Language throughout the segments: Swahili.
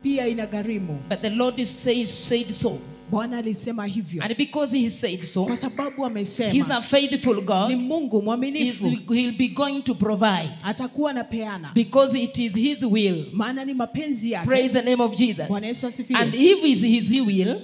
pia inagharimu. But the Lord said so. Bwana alisema hivyo. And because he said so, Kwa sababu amesema, he's a faithful God. ni Mungu mwaminifu. He'll be going to provide. Atakuwa anapeana. Because it is his will. Maana ni mapenzi yake. Praise the name of Jesus. Bwana Yesu asifiwe. And if it is his will,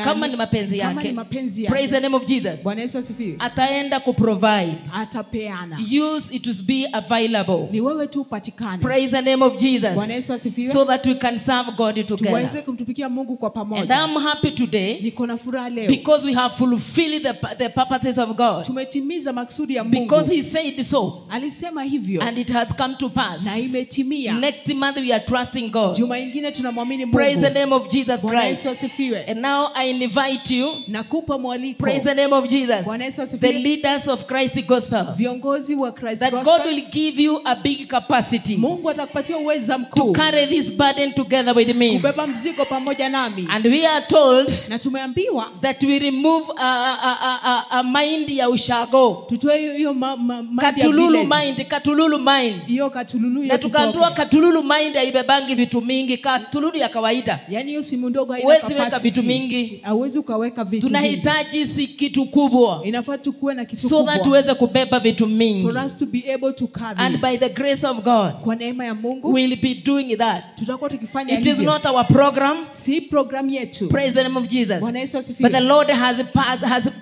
kama ni mapenzi kama ni yake, mapenzi yake, praise the name of Jesus, Bwana Yesu asifiwe, ataenda kuprovide. atapeana. Use it to be available. Ni wewe tu upatikane. Praise the name of Jesus. Bwana Yesu asifiwe. So that we can serve God together. Tuweze kumtumikia Mungu kwa pamoja. And I'm happy today Niko na furaha leo. because we have fulfilled the purposes of God. Tumetimiza maksudi ya Mungu. Because he said so. Alisema hivyo. And it has come to pass. Na imetimia. Next month we are trusting God. Juma ingine tunamwamini Mungu. Praise the name of Jesus Bwana Christ. Yesu asifiwe. And now I invite you. Nakupa mwaliko. Praise the name of Jesus. Bwana Yesu asifiwe. The leaders of Christ Gospel. Viongozi wa Christ That Gospel. God will give you a big capacity. Mungu atakupatia uwezo To mkuu. carry this burden together with me. Kubeba mzigo pamoja nami. And we are told Na tumeambiwa that we remove a mind ya ushago. tutoe hiyo mind ya Katululu village. mind, katululu mind. Hiyo katululu Na ya tukaambiwa tutoke. katululu mind haibebangi vitu mingi, katululu ya kawaida. Yaani hiyo simu ndogo haina Huwezi weka capacity. vitu mingi. Hauwezi ukaweka vitu vingi. Tunahitaji si kitu kubwa. Inafaa tukuwe na kitu So that kubwa. tuweze kubeba vitu mingi. For us to be able to carry. And by the grace of God, Kwa neema ya Mungu we'll be doing that. tutakuwa tukifanya It is hivyo. not our program. Si program yetu. Praise the name of Jesus. Bwana Yesu asifiwe. But the Lord has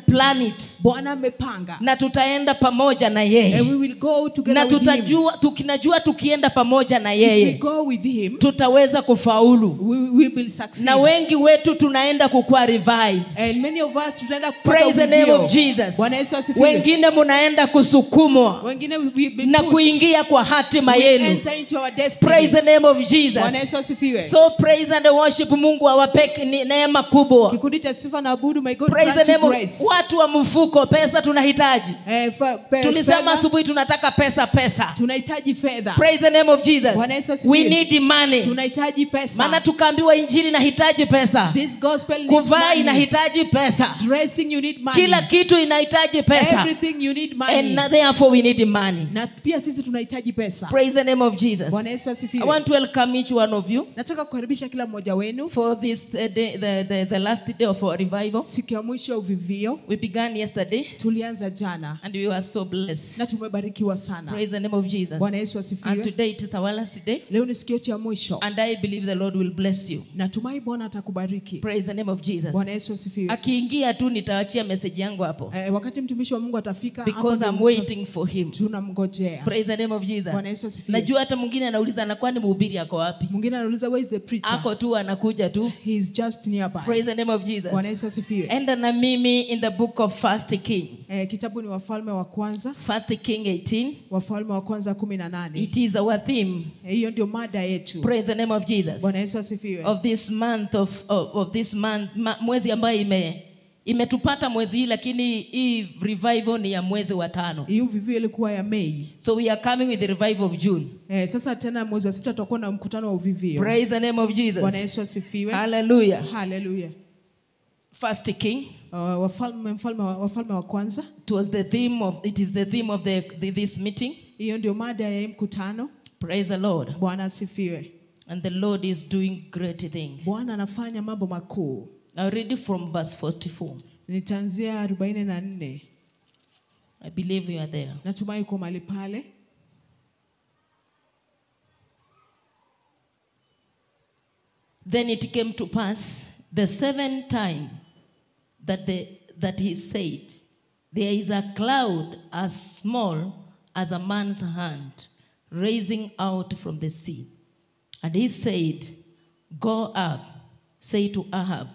planned it. Bwana amepanga. Na tutaenda pamoja na And yeye. we will go together Na with him. tukinajua tukienda pamoja na If we yeye, go with him, tutaweza kufaulu. we will succeed. Na wengi wetu tunaenda kukua revive. And many of us tutaenda kupata Praise the name uvuvio. of Jesus. Bwana Yesu asifiwe. Wengine munaenda kusukumwa Wengine we be na pushed. kuingia kwa hatima We yenu. enter into our destiny. Praise the name of Bwana Jesus. Yesu asifiwe. So praise and worship Mungu awape neema kubwa. Kikundi cha sifa na abudu, may God Praise grant the you name of grace. watu wa mfuko, pesa tunahitaji. Tulisema Fedha, asubuhi tunataka pesa. tunahitaji fedha. Praise the name of Jesus. Bwana Yesu asifiwe. We need money. Tunahitaji pesa. Maana tukaambiwa injili inahitaji pesa. This gospel needs Kuvaa money. inahitaji pesa. Dressing you need money. Kila kitu inahitaji pesa. Everything you need money. And therefore we need money. Na pia sisi tunahitaji pesa. Praise the name of Jesus. Bwana Yesu I asifiwe. want to welcome each one of you Nataka kukaribisha kila mmoja wenu for this day, the last day of our revival. siku ya mwisho ya uvivio. We began yesterday Tulianza jana and we were so blessed. na tumebarikiwa sana. Praise the name of Jesus. Bwana Yesu And asifiwe. today it is our last day. Leo ni siku yetu ya mwisho. And I believe the Lord will bless you. Natumai Bwana atakubariki. Praise the name of Jesus. Bwana Yesu asifiwe. Akiingia tu nitaachia message yangu hapo. Wakati mtumishi wa Mungu atafika Because hapo I'm waiting for him. tunamngojea. Praise the name of Jesus. Bwana Yesu asifiwe. Najua hata mwingine anauliza anakuwa ni mhubiri ako wapi? Mwingine anauliza where is the preacher? Ako tu anakuja tu. He is just nearby. Praise the name of Jesus. Bwana Yesu asifiwe. Enda na mimi in the book of First King. Kitabu ni Wafalme wa kwanza. First King 18. Wafalme wa kwanza 18. It is our theme. Hiyo ndio mada yetu. Praise the name of Jesus. Bwana Yesu asifiwe. Of this month of this month, mwezi ambayo imetupata mwezi hii, lakini hii revival ni ya mwezi wa 5. Hiyo vivyo ilikuwa ya Mei. So we are coming with the revival of June. Sasa tena mwezi wa 6 tutakuwa na mkutano wa uvivio. Praise the name of Jesus. Bwana Yesu asifiwe. Hallelujah. Hallelujah. First King. Wafalme wa kwanza. It is the theme of this meeting. Hiyo ndio mada ya mkutano. Praise the Lord. Bwana asifiwe. And the Lord is doing great things. Bwana anafanya mambo makuu. I'll read from verse 44. Nitaanzia 44. I believe you are there. Natumai uko mahali pale. Then it came to pass the 7th time that he said, there is a cloud as small as a man's hand rising out from the sea. And he said, go up, say to Ahab,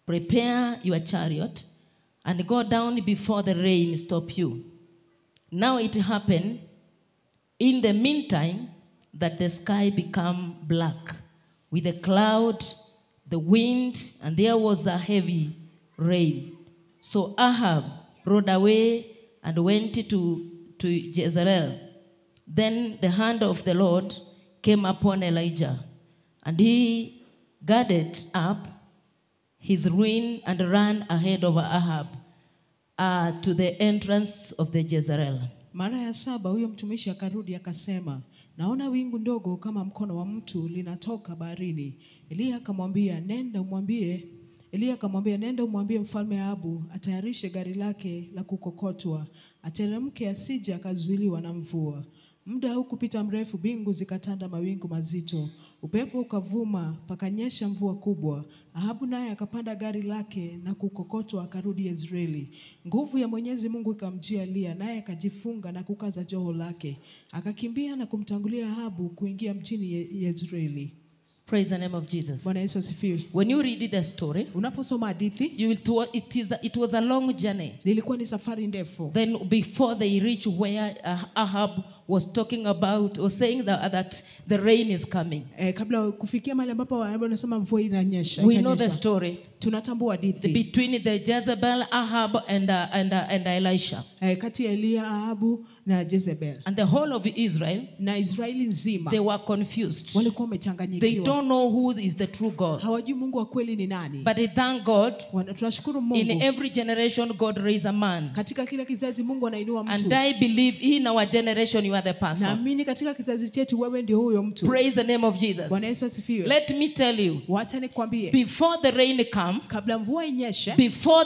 prepare your chariot and go down before the rain stop you. Now it happened in the meantime that the sky became black with a cloud, the wind, and there was a heavy rain. So Ahab rode away and went to Jezreel. Then the hand of the Lord came upon Elijah, and he gathered up his ruin and ran ahead of Ahab to the entrance of the Jezreel. Mara ya 7 huyo mtumishi akarudi akasema, naona wingu ndogo kama mkono wa mtu linatoka baharini. Eliya akamwambia, nenda umwambie mfalme Ahabu atayarishe gari lake la kukokotwa, ateremke asije akazuiliwa na mvua. Muda haukupita mrefu, mbingu zikatanda mawingu mazito, upepo ukavuma, pakanyesha mvua kubwa. Ahabu naye akapanda gari lake na kukokotwa akarudi Yezreeli. Nguvu ya Mwenyezi Mungu ikamjia Eliya, naye akajifunga na kukaza joho lake, akakimbia na kumtangulia Ahabu kuingia mjini Yezreeli. Praise the name of Jesus. Bwana Yesu asifiwe. When you read the story, unaposoma hadithi, it was a long journey. Lilikuwa ni safari ndefu. Then before they reach where Ahab was talking about or saying that the rain is coming. Kabla kufikia mahali ambapo wanasema mvua inanyesha. We know the story. Tunatambua hadithi. Between the Jezebel, Ahab and Elisha. Kati ya Eliya, Ahabu na Jezebel. And the whole of Israel, na Israeli nzima, they were confused. Walikuwa wamechanganyikiwa. They don't know who is the true God. Hawajui Mungu wa kweli ni nani. But they thank God. Tunashukuru Mungu. In every generation God raise a man. Katika kila kizazi Mungu anainua mtu. And I believe in our generation you are the person. Naamini katika kizazi chetu wewe ndio huyo mtu. Praise the name of Jesus. Bwana Yesu asifiwe. Let me tell you. Wacha nikwambie. Before the rain come, kabla mvua inyeshe, before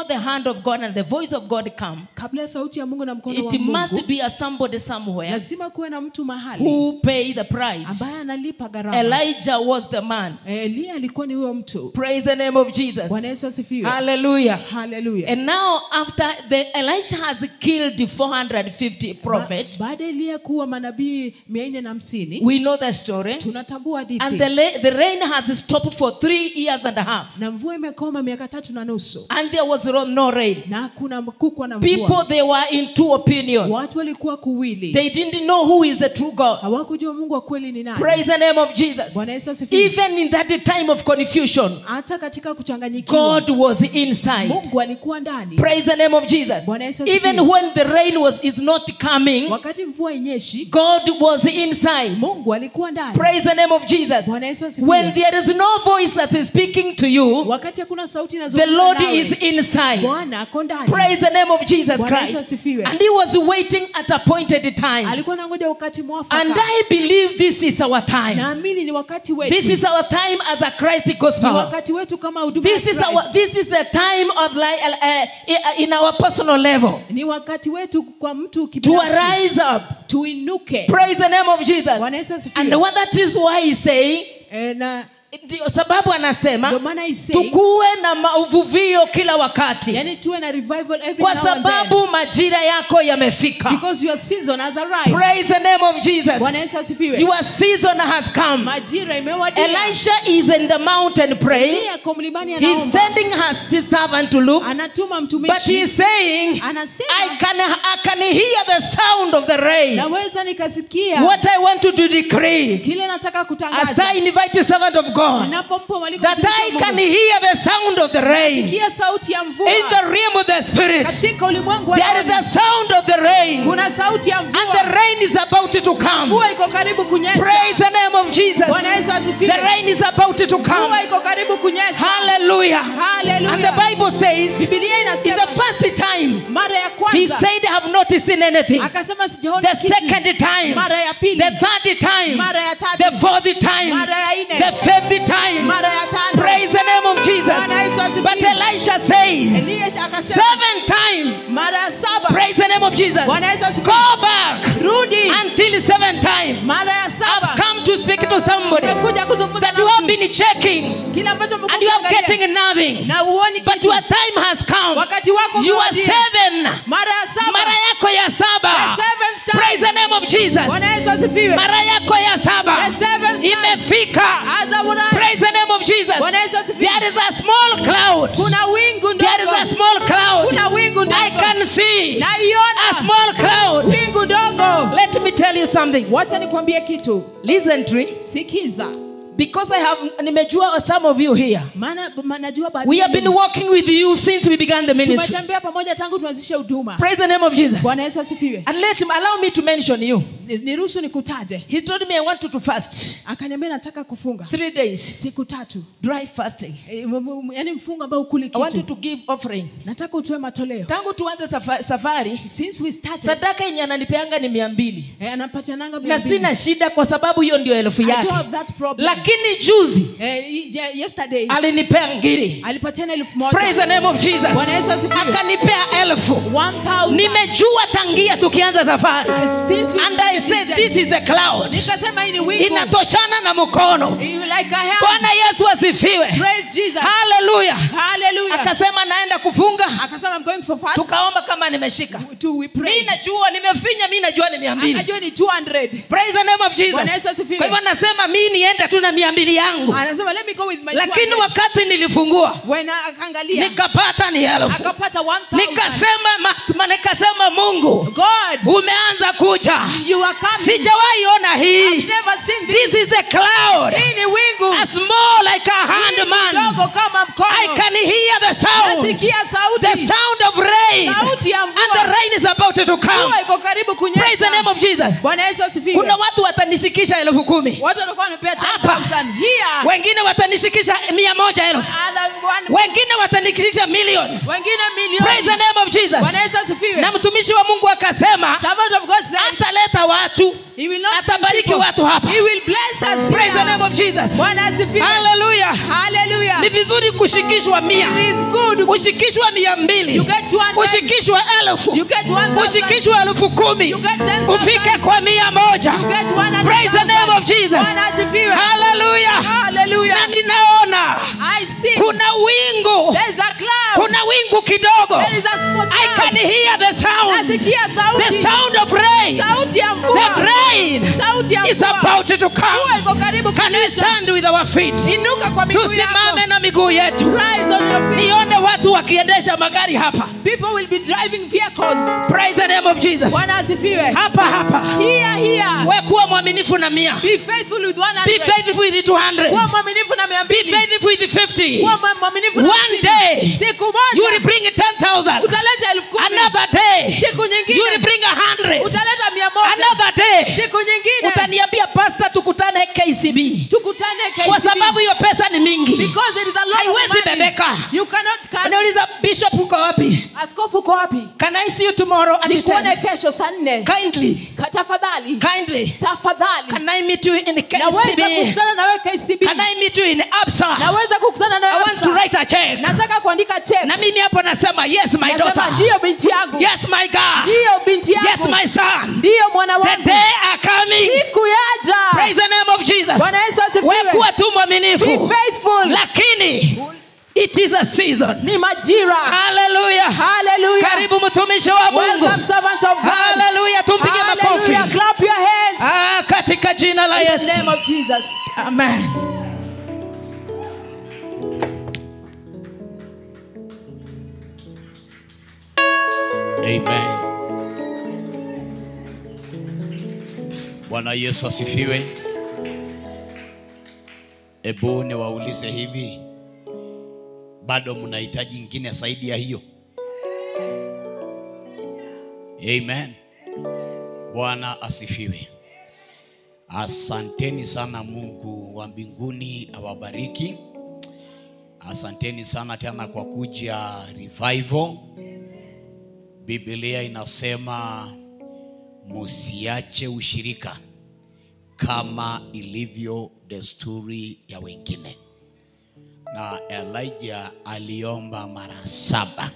the hand of God and the voice of God come, kabla sauti ya Mungu na mkono wa Mungu, it must be a somebody somewhere. Lazima kuwe na mtu mahali who pay the price. ambaye analipa gharama. Elijah was the man. Eliya alikuwa ni huyo mtu. Praise the name of Jesus. Bwana Yesu asifiwe. Hallelujah. Hallelujah. And now after Elisha has killed 450 prophets, baada Eliya kuwa manabii 450, we know the story. Tunatambua hadithi. And the rain has stopped for 3 years and a half. Na mvua imekoma miaka 3.5. And there was no rain. Na kuna kukua na mvua. People, they were in two opinions. Watu walikuwa kuwili. They didn't know who is the true God. Hawakujua Mungu wa kweli ni nani. Praise the name of Jesus. Bwana Yesu asifiwe. Even in that time of confusion, hata katika kuchanganyikiwa, God was inside. Mungu alikuwa ndani. Praise the name of Jesus. Bwana Yesu asifiwe. Even when the rain is not coming, wakati mvua inyeshi, God was inside. Mungu alikuwa ndani. Praise the name of Jesus. Bwana Yesu asifiwe. When there is no voice that is speaking to you, wakati hakuna sauti inazungumza the Lord nawe, is inside. Bwana ako ndani. Praise the name of Jesus Bwana Yesu Christ. asifiwe. And he was waiting at appointed time. Alikuwa anangoja wakati mwafaka. And I believe this is our time. Naamini ni wakati wetu. This is our time as a Christ gospel. Ni wakati wetu kama huduma ya Christ. This is the time of in our personal level. Ni wakati wetu kwa mtu To kibinafsi. rise up. Tuinuke. Praise the name of Jesus. Bwana Yesu asifiwe. And that is why he's saying, na ndio sababu anasema ndio maana isei, tukuwe na mauvuvio kila wakati. Yani tuwe na revival every kwa now and then. sababu majira yako yamefika. Because your season has arrived. Praise the name of Jesus. Bwana Yesu asifiwe. Your season has come. Majira imewadia. Elisha is in the mountain praying. He's sending his servant to look. Anatuma mtumishi. But he's saying, anasema, I can hear the sound of the rain. Naweza nikasikia. What I want to decree. Kile nataka kutangaza. As I invite the servant of God, that I can hear the sound of the rain. In the realm of the spirit, there is the sound of the rain. And the rain is about to come. Praise the name of Jesus. The rain is about to come. Hallelujah. And the Bible says, in the first time, he said, I have not seen anything. The second time, the third time, the fourth time, the fifth time. Praise the name of Jesus. But Elisha says, 7 times. Praise the name of Jesus. Go back until 7 times. I've come to speak to somebody that you have been checking and you are getting nothing. But your time has come. You are 7. Mara yako ya 7. Praise the name of Jesus. Mara yako ya 7 imefika. Praise the name of Jesus. There is a small cloud. There is a small cloud. I can see a small cloud. Let me tell you something. Listen to me. Because nimejua some of you here. Maana najua baadhi. We have been walking with you since we began the ministry. Tumetembea pamoja tangu tuanzishe huduma. Praise the name of Jesus. Bwana Yesu asifiwe. And allow me to mention you. Niruhusu nikutaje. He told me I want to fast. Akaniambia nataka kufunga 3 days. Siku 3. Dry fasting. Yaani mfungo ambao ukuli kitu. I want you to give offering. Nataka utoe matoleo. Tangu tuanze safari, since we started, sadaka yenye ananipeanga ni 200. Anapatiananga 200. Na sina shida kwa sababu hiyo ndio 1000 yake. I don't have that problem. Lakini juzi yesterday alinipea ngiri. Alipatiana 1000. Praise the name of Jesus. Bwana Yesu asifiwe. Akanipea 1000. Nimejua tangia tukianza safari. And I said this is the cloud. Nikasema hii ni wingu. Inatoshana na mkono. Like a hand. Bwana Yesu asifiwe. Praise Jesus. Hallelujah. Hallelujah. Akasema naenda kufunga. Akasema I'm going for fast. Tukaomba kama nimeshika. We pray. Mimi najua nimefinya, mimi najua ni 200. Akajua ni 200. Praise the name of Jesus. Bwana Yesu asifiwe. Kwa hivyo nasema mimi nienda tu na 200 yangu. Anasema let me go with my 200. Lakini wakati nilifungua, akaangalia, nikapata ni 1000. Akapata 1000. Nikasema Mungu, God, umeanza kuja. You are coming. Sijawahi ona hii. I've never seen this. This is the cloud. Hii ni wingu. As small like a handman. I can hear the sound. Nasikia sauti. The sound of rain. Sauti ya mvua. And the rain is about to come. Mvua iko karibu kunyesha. Praise the name of Jesus. Bwana Yesu asifiwe. Kuna watu watanishikisha 10,000. Watu watakuwa wanapea 10,000 here. Wengine watanishikisha 100,000. Wengine watanishikisha milioni. Wengine milioni. Praise the name of Jesus. Bwana Yesu asifiwe. Na mtumishi wa Mungu akasema, servant of God said, ataleta watu. Atabariki watu hapa. He will bless us. Praise the name of Jesus. Bwana asifiwe. Hallelujah. Hallelujah. Ni vizuri kushikishwa 100. It is good. Ushikishwa 200. You get 200. Ushikishwa 1000. You get 1000. Ushikishwa 10,000. You get 10,000. Ufike kwa 100. You get 100,000. Praise the name of Jesus. Bwana asifiwe. Hallelujah. Hallelujah. Na ninaona I've seen kuna wingu. There's a cloud. Kuna wingu kidogo. There is a small cloud. I can hear the sound. Nasikia sauti. The sound of rain. Sauti ya mvua. The rain sauti ya is about to come. Mvua iko karibu. Can we stand with our feet? Inuka kwa miguu yako. Tusimame na miguu yetu. Rise on your feet. Nione watu wakiendesha magari hapa. People will be driving vehicles. Praise the name of Jesus. Bwana asifiwe. Hapa. Here. Wewe kuwa mwaminifu na 100. Be faithful with 100. Be faithful with 200. Kuwa mwaminifu na 200. Be faithful with 50. Kuwa mwaminifu na 50. One day. Siku moja. You will bring 10,000. Utaleta 10,000. Another day. Siku nyingine. You will bring 100. Utaleta 100. Another day. Siku nyingine. Utaniambia pastor tukutane KCB. Tukutane KCB. Kwa sababu hiyo pesa ni mingi. Because it is a lot of Haiwezi money. bebeka. You cannot carry. Anauliza bishop uko wapi? Askofu uko wapi? Can I see you tomorrow at 10? Nikuone kesho saa 4. Kindly. Tafadhali. Can I meet you in the KCB? Naweza kukutana na wewe KCB. Can I meet you in Absa? Naweza kukutana na wewe. I want to write a check. Nataka kuandika check. Na mimi hapo nasema yes my daughter. Ndio binti yangu. Yes my God. Ndio binti yangu. Yes my son. Ndio mwana wangu. The day are coming. Siku yaja. Praise the name of Jesus. Bwana Yesu asifiwe. Wewe kuwa tu mwaminifu. Be faithful. Lakini it is a season. Ni majira. Hallelujah. Hallelujah. Karibu mtumishi wa Mungu. Welcome servant of God. Hallelujah. Tumpige makofi. Hallelujah. Clap your hands. Katika jina la Yesu. In the name of Jesus. Amen. Amen. Bwana Yesu asifiwe. Ebu niwaulize hivi, bado mnahitaji ingine zaidi ya hiyo? Amen. Bwana asifiwe. Asanteni sana, Mungu wa mbinguni awabariki. Asanteni sana tena kwa kuja revival. Biblia inasema musiache ushirika kama ilivyo desturi ya wengine. Na Elijah aliomba mara 7.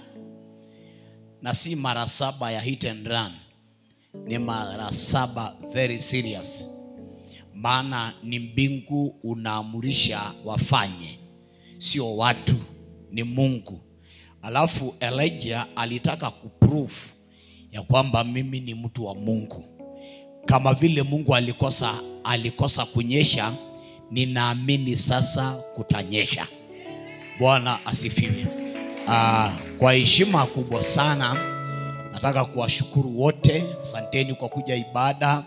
Na si mara 7 ya hit and run. Ni mara 7 very serious. Maana ni mbingu unaamurisha wafanye. Sio watu, ni Mungu. Alafu Elijah alitaka kuprove ya kwamba mimi ni mtu wa Mungu. Kama vile Mungu alikosa kunyesha, ninaamini sasa kutanyesha. Bwana asifiwe. Kwa heshima kubwa sana nataka kuwashukuru wote. Asanteni kwa kuja ibada.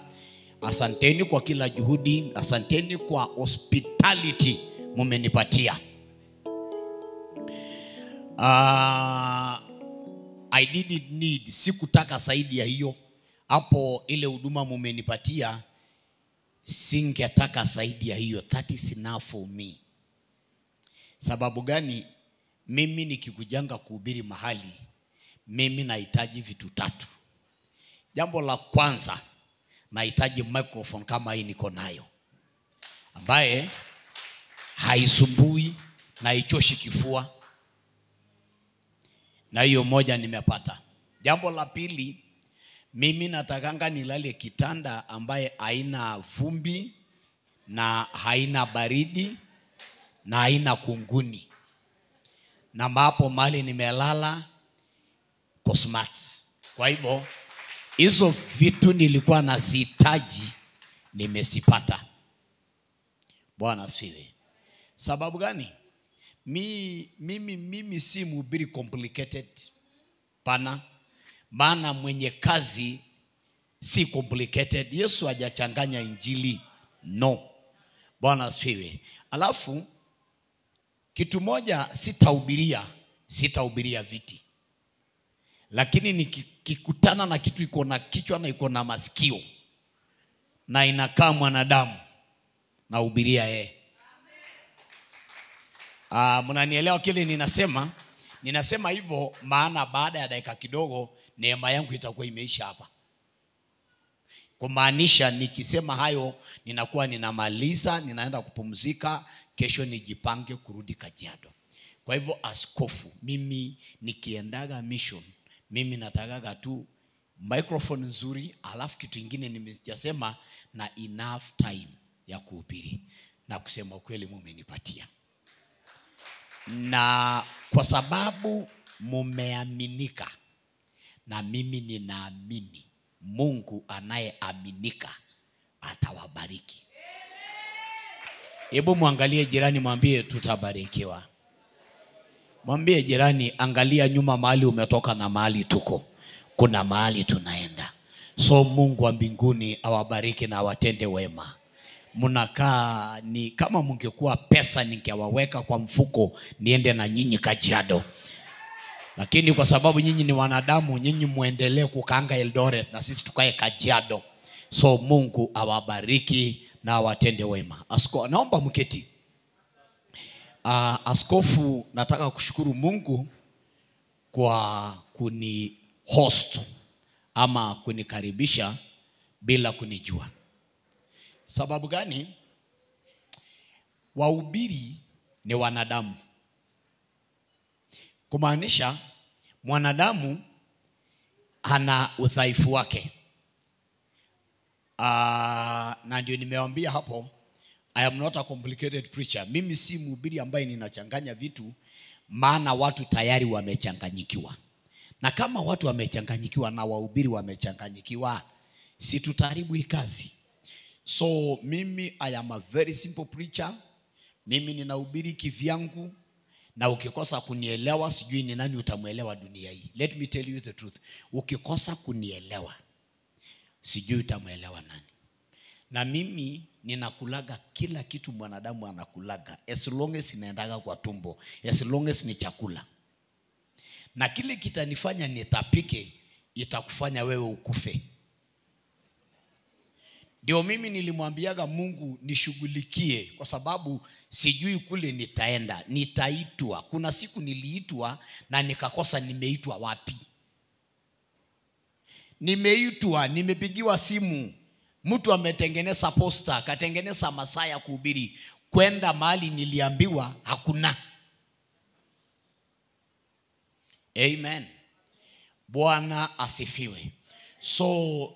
Asanteni kwa kila juhudi, asanteni kwa hospitality mumenipatia. I didn't need, sikutaka zaidi ya hiyo. Hapo ile huduma mumenipatia, singetaka zaidi ya hiyo. That is enough for me. Sababu gani? Mimi nikikujanga kuhubiri mahali, mimi nahitaji vitu 3. Jambo la kwanza, nahitaji microphone kama hii niko nayo, ambaye haisumbui na haichoshi kifua. Na hiyo moja nimepata. Jambo la pili, mimi natakanga nilale kitanda ambaye haina vumbi na haina baridi na haina kunguni. Na hapo mahali nimelala Cosmat. Kwa hivyo hizo vitu nilikuwa nazihitaji, nimesipata. Bwana asifiwe. Sababu gani? Mimi si mhubiri complicated. Pana. Maana mwenye kazi si complicated. Yesu hajachanganya injili. No. Bwana asifiwe. Alafu kitu moja, sitahubiria viti. Lakini nikikutana na kitu iko na kichwa na iko na masikio na inakaa mwanadamu, na hubiria yeye. Mnanielewa kile ninasema? Ninasema hivyo maana baada ya dakika kidogo neema yangu itakuwa imeisha hapa. Kumaanisha nikisema hayo ninakuwa ninamaliza, ninaenda kupumzika, kesho nijipange kurudi Kajiado. Kwa hivyo askofu, mimi nikiendaga mission, mimi natakaga tu microphone nzuri, alafu kitu kingine nimesema na enough time ya kuhubiri. Na kusema ukweli mumenipatia. Na kwa sababu mumeaminika, na mimi ninaamini Mungu anayeaminika atawabariki. Hebu muangalie jirani, mwambie tutabarikiwa. Mwambie jirani, angalia nyuma mahali umetoka na mahali tuko, kuna mahali tunaenda. So Mungu wa mbinguni awabariki na awatende wema. Mnakaa ni kama mungekuwa pesa ningewaweka kwa mfuko niende na nyinyi Kajiado. Lakini kwa sababu nyinyi ni wanadamu, nyinyi muendelee kukaanga Eldoret na sisi tukae Kajiado. So Mungu awabariki na awatende wema. Askofu, naomba mketi. Askofu, nataka kushukuru Mungu kwa kuni host ama kunikaribisha bila kunijua. Sababu gani? Wahubiri ni wanadamu. Kumaanisha mwanadamu ana udhaifu wake. Na ndio nimewaambia hapo, I am not a complicated preacher. Mimi si mhubiri ambaye ninachanganya vitu, maana watu tayari wamechanganyikiwa. Na kama watu wamechanganyikiwa na wahubiri wamechanganyikiwa, si tutaharibu hii kazi. So mimi I am a very simple preacher. Mimi ninahubiri kivyangu, na ukikosa kunielewa sijui ni nani utamuelewa dunia hii. Let me tell you the truth. Ukikosa kunielewa sijui utamuelewa nani. Na mimi ninakulaga kila kitu mwanadamu anakulaga, as long as inaendaga kwa tumbo, as long as ni chakula. Na kile kitanifanya nitapike itakufanya wewe ukufe. Ndio mimi nilimwambiaga Mungu nishughulikie, kwa sababu sijui kule nitaenda, nitaitwa. Kuna siku niliitwa na nikakosa nimeitwa wapi. Nimeitwa, nimepigiwa simu, mtu ametengeneza poster, akatengeneza masaa ya kuhubiri, kwenda mahali niliambiwa hakuna. Amen. Bwana asifiwe. So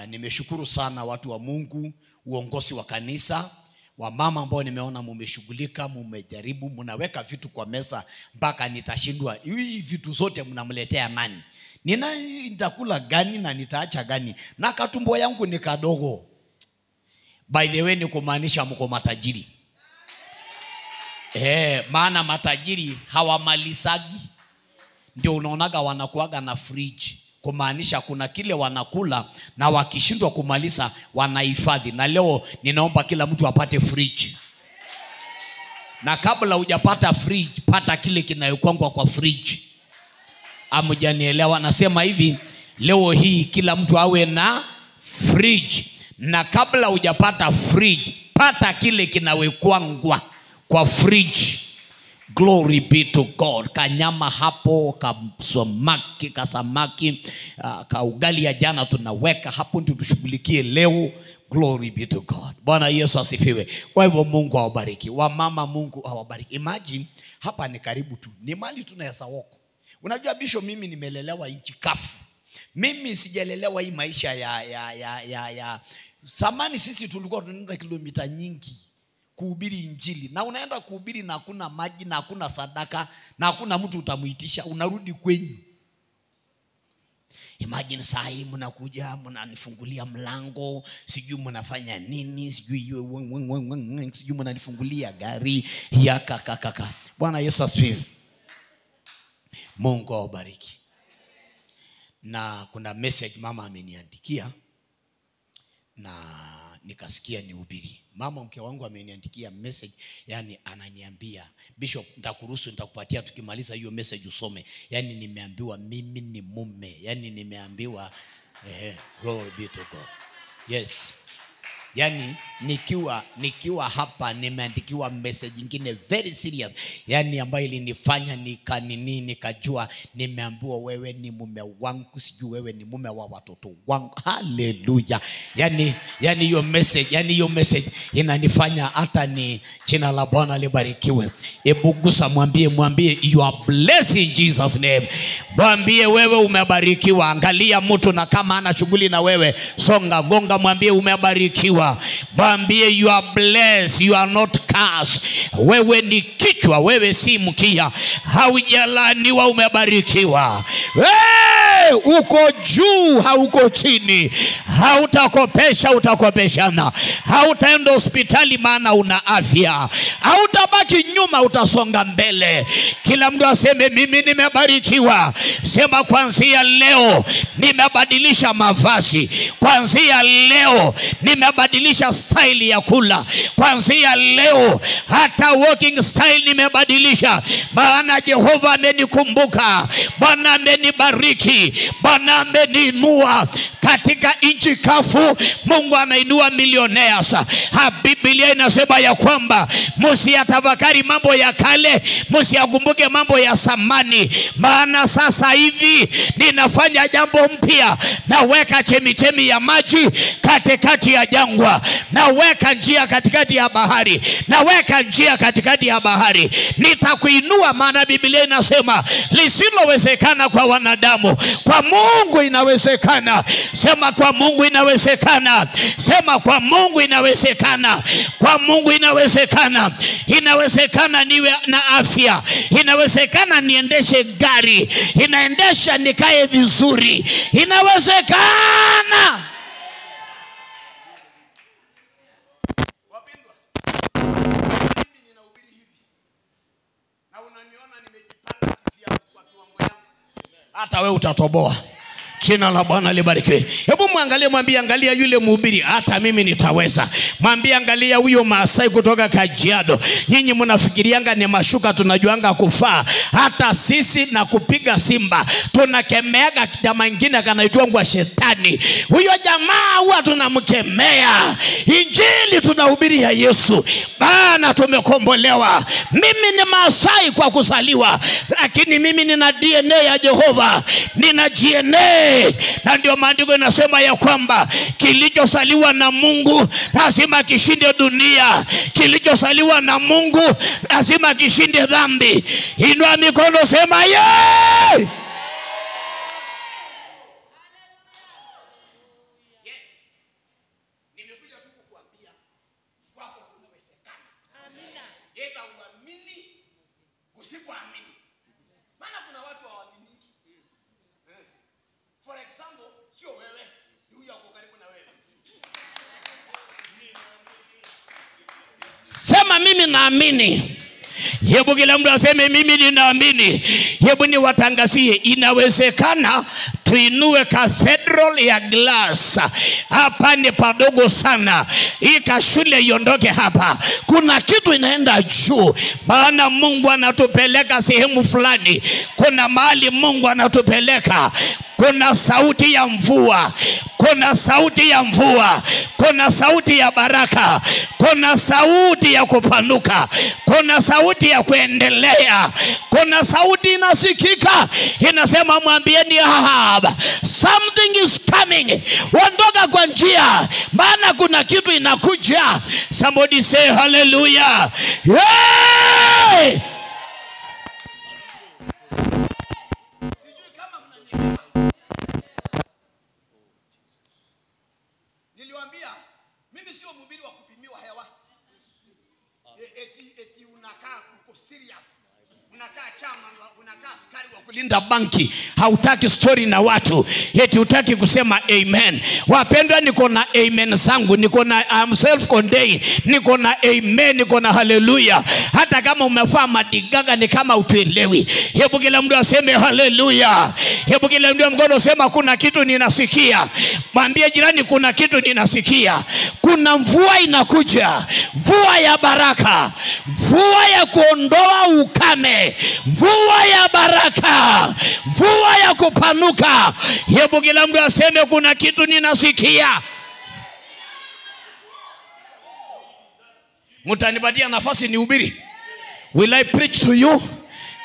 nimeshukuru sana watu wa Mungu, uongozi wa kanisa, wamama ambao nimeona mumeshughulika, mumejaribu, mnaweka vitu kwa meza mpaka nitashindwa. Hii vitu zote mnamletea nani? Nitakula gani na nitaacha gani? Na katumbo yangu ni kadogo. By the way, ni kumaanisha mko matajiri. Maana matajiri hawamalisagi. Ndio unaonaga wanakuaga na fridge kumaanisha kuna kile wanakula na wakishindwa kumaliza wanahifadhi. Na leo ninaomba kila mtu apate fridge. Na kabla hujapata fridge, pata kile kinayokwangwa kwa fridge. Amjanielewa? Nasema hivi, leo hii kila mtu awe na fridge. Na kabla hujapata fridge, pata kile kinawekwangwa kwa fridge. Glory be to God. Kanyama hapo, kasamaki, kaugali ya jana tunaweka hapo, ndio tushughulikie leo. Glory be to God. Bwana Yesu asifiwe. Kwa hivyo Mungu awabariki. Wamama, Mungu awabariki. Imagine hapa ni karibu tu, ni mali tunaweza woko. Unajua Bishop, mimi nimelelewa nchi kafu. Mimi sijalelewa hii maisha ya samani. Sisi tulikuwa tunaenda kilomita nyingi kuhubiri injili, na unaenda kuhubiri na hakuna maji na hakuna sadaka na hakuna mtu utamuitisha, unarudi kwenyu. Imagine saa hii mnakuja mnanifungulia mlango, sijui mnafanya nini, sijui mnanifungulia gari ya kaka. Bwana Yesu asifiwe. Mungu awabariki. Na kuna message mama ameniandikia na nikasikia nihubiri. Mama mke wangu ameniandikia message, yani ananiambia, Bishop, nitakuruhusu nitakupatia tukimaliza hiyo message usome. Yani nimeambiwa mimi ni mume. Yani nimeambiwa glory be to God. Yes. Yani nikiwa hapa nimeandikiwa message nyingine very serious, yani ambayo ilinifanya nikajua nimeambiwa wewe ni mume wangu, sijui wewe ni mume wa watoto wangu. Hallelujah. Yani hiyo message inanifanya hata ni jina la Bwana libarikiwe. Hebu gusa mwambie you are blessed in Jesus name. Mwambie wewe umebarikiwa. Angalia mtu na kama ana shughuli na wewe, songa gonga, mwambie umebarikiwa. Mwambie you are blessed, you are not cursed. Wewe ni kichwa, wewe si mkia. Haujalaniwa, umebarikiwa. Uko juu, hauko chini. Hautakopesha, utakopeshana. Hautaenda hospitali maana una afya. Hautabaki nyuma, utasonga mbele. Kila mtu aseme mimi nimebarikiwa. Sema kuanzia leo nimebadilisha mavazi. Kuanzia leo nimebadilisha style ya kula. Kuanzia leo hata walking style nimebadilisha. Maana Jehova amenikumbuka. Bwana amenibariki. Bwana ameniinua. Katika nchi kafu Mungu anainua millionaires. Biblia inasema ya kwamba msiyatafakari mambo ya kale, msiyakumbuke mambo ya zamani. Maana sasa hivi ninafanya jambo mpya. Naweka chemichemi ya maji katikati ya jangwa. Naweka njia katikati ya bahari. Naweka njia katikati ya bahari. Nitakuinua, maana Biblia inasema lisilowezekana kwa wanadamu, kwa Mungu inawezekana. Sema kwa Mungu inawezekana. Sema kwa Mungu inawezekana. Kwa Mungu inawezekana. Inawezekana niwe na afya. Inawezekana niendeshe gari. Inaendesha nikae vizuri. Inawezekana. Wapendwa, mimi ninahubiri hivi na unaniona nimejipanga kwa kiwango yangu. Hata wewe utatoboa. Jina la Bwana libarikiwe. Hebu muangalie, mwambie angalia yule mhubiri, hata mimi nitaweza. Mwambie angalia huyo Maasai kutoka Kajiado. Nyinyi mnafikirianga ni mashuka tunajuanga kufaa. Hata sisi na kupiga simba tunakemeaga jamaa mwingine kanaitwa shetani. Huyo jamaa huwa tunamkemea. Injili tunahubiri ya Yesu. Bana tumekombolewa. Mimi ni Maasai kwa kuzaliwa, lakini mimi nina DNA ya Jehova. Nina DNA. Na ndio maandiko yanasema ya kwamba kilichosaliwa na Mungu lazima kishinde dunia. Kilichosaliwa na Mungu lazima kishinde dhambi. Inua mikono, sema yeah! Yes. Nimekuja tu kukuambia kwako kunawezekana. Amina. Yeye uamini, usipoamini. Maana kuna watu hawaamini. For example, sio wewe, ni huyo ako karibu na wewe. Sema mimi naamini. Hebu kila mtu aseme mimi ninaamini. Hebu niwatangazie, inawezekana tuinue cathedral ya glass. Hapa ni padogo sana, hii kashule iondoke hapa. Kuna kitu inaenda juu, maana Mungu anatupeleka sehemu fulani. Kuna mahali Mungu anatupeleka. Kuna sauti ya mvua, kuna sauti ya mvua, kuna sauti ya baraka, kuna sauti ya kupanuka, kuna sauti ya kuendelea, kuna sauti inasikika inasema, mwambieni Ahab, something is coming. Ondoka kwa njia, maana kuna kitu inakuja. Somebody say hallelujah. Hey! Niliwaambia mimi sio mhubiri wa kupimiwa hewa. Eti unakaa uko serious. Unakaa chama, unakaa askari wa kulinda banki, hautaki story na watu, eti hutaki kusema amen. Wapendwa, niko na amen zangu, niko na I'm self contained, niko na amen, niko na hallelujah. Hata kama umefaa madigaga ni kama utuelewi. Hebu kila mtu aseme hallelujah. Hebu kila mtu mkono sema, kuna kitu ninasikia. Mwambie jirani, kuna kitu ninasikia. Kuna mvua inakuja, mvua ya baraka, mvua ya kuondoa ukame, mvua ya baraka, mvua ya kupanuka. Hebu kila mtu aseme, kuna kitu ninasikia. Mtanipatia nafasi nihubiri? Will I preach to you?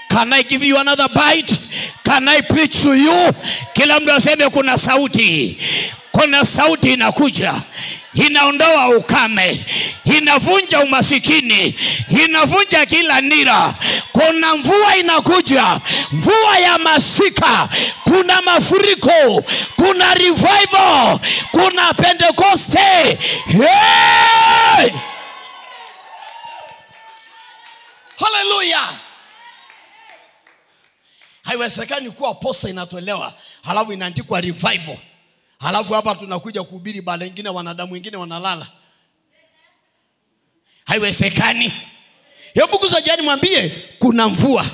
Can I give you another bite? Can I preach to you? Kila mtu aseme, kuna sauti. Kuna sauti inakuja, inaondoa ukame, inavunja umasikini, inavunja kila nira. Kuna mvua inakuja, mvua ya masika, kuna mafuriko, kuna revival, kuna Pentecoste. Hey! Hallelujah. Haiwezekani kuwa posa inatolewa halafu inaandikwa revival, halafu hapa tunakuja kuhubiri baada nyingine wanadamu wengine wanalala. Haiwezekani. Hebu kuzajani mwambie, kuna mvua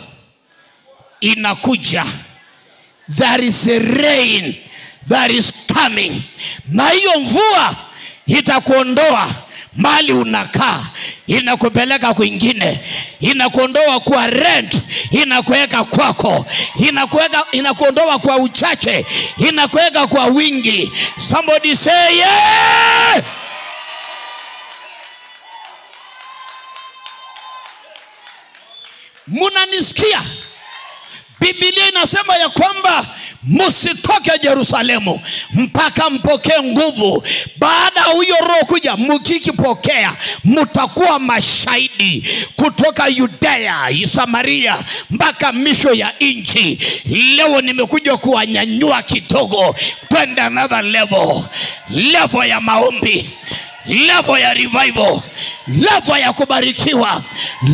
inakuja. There is a rain that is coming. Na hiyo mvua itakuondoa mali unakaa, inakupeleka kwingine, inakuondoa kwa rent, inakuweka kwako, inakuondoa kwa uchache, inakuweka kwa wingi. Somebody say yeah. Munanisikia? Biblia inasema ya kwamba msitoke Yerusalemu mpaka mpokee nguvu. Baada ya huyo roho kuja, mkikipokea mtakuwa mashahidi kutoka Yudea, Samaria mpaka misho ya nchi. Leo nimekuja kuwanyanyua kidogo kwenda another level. Level ya maombi, level ya revival, level ya kubarikiwa,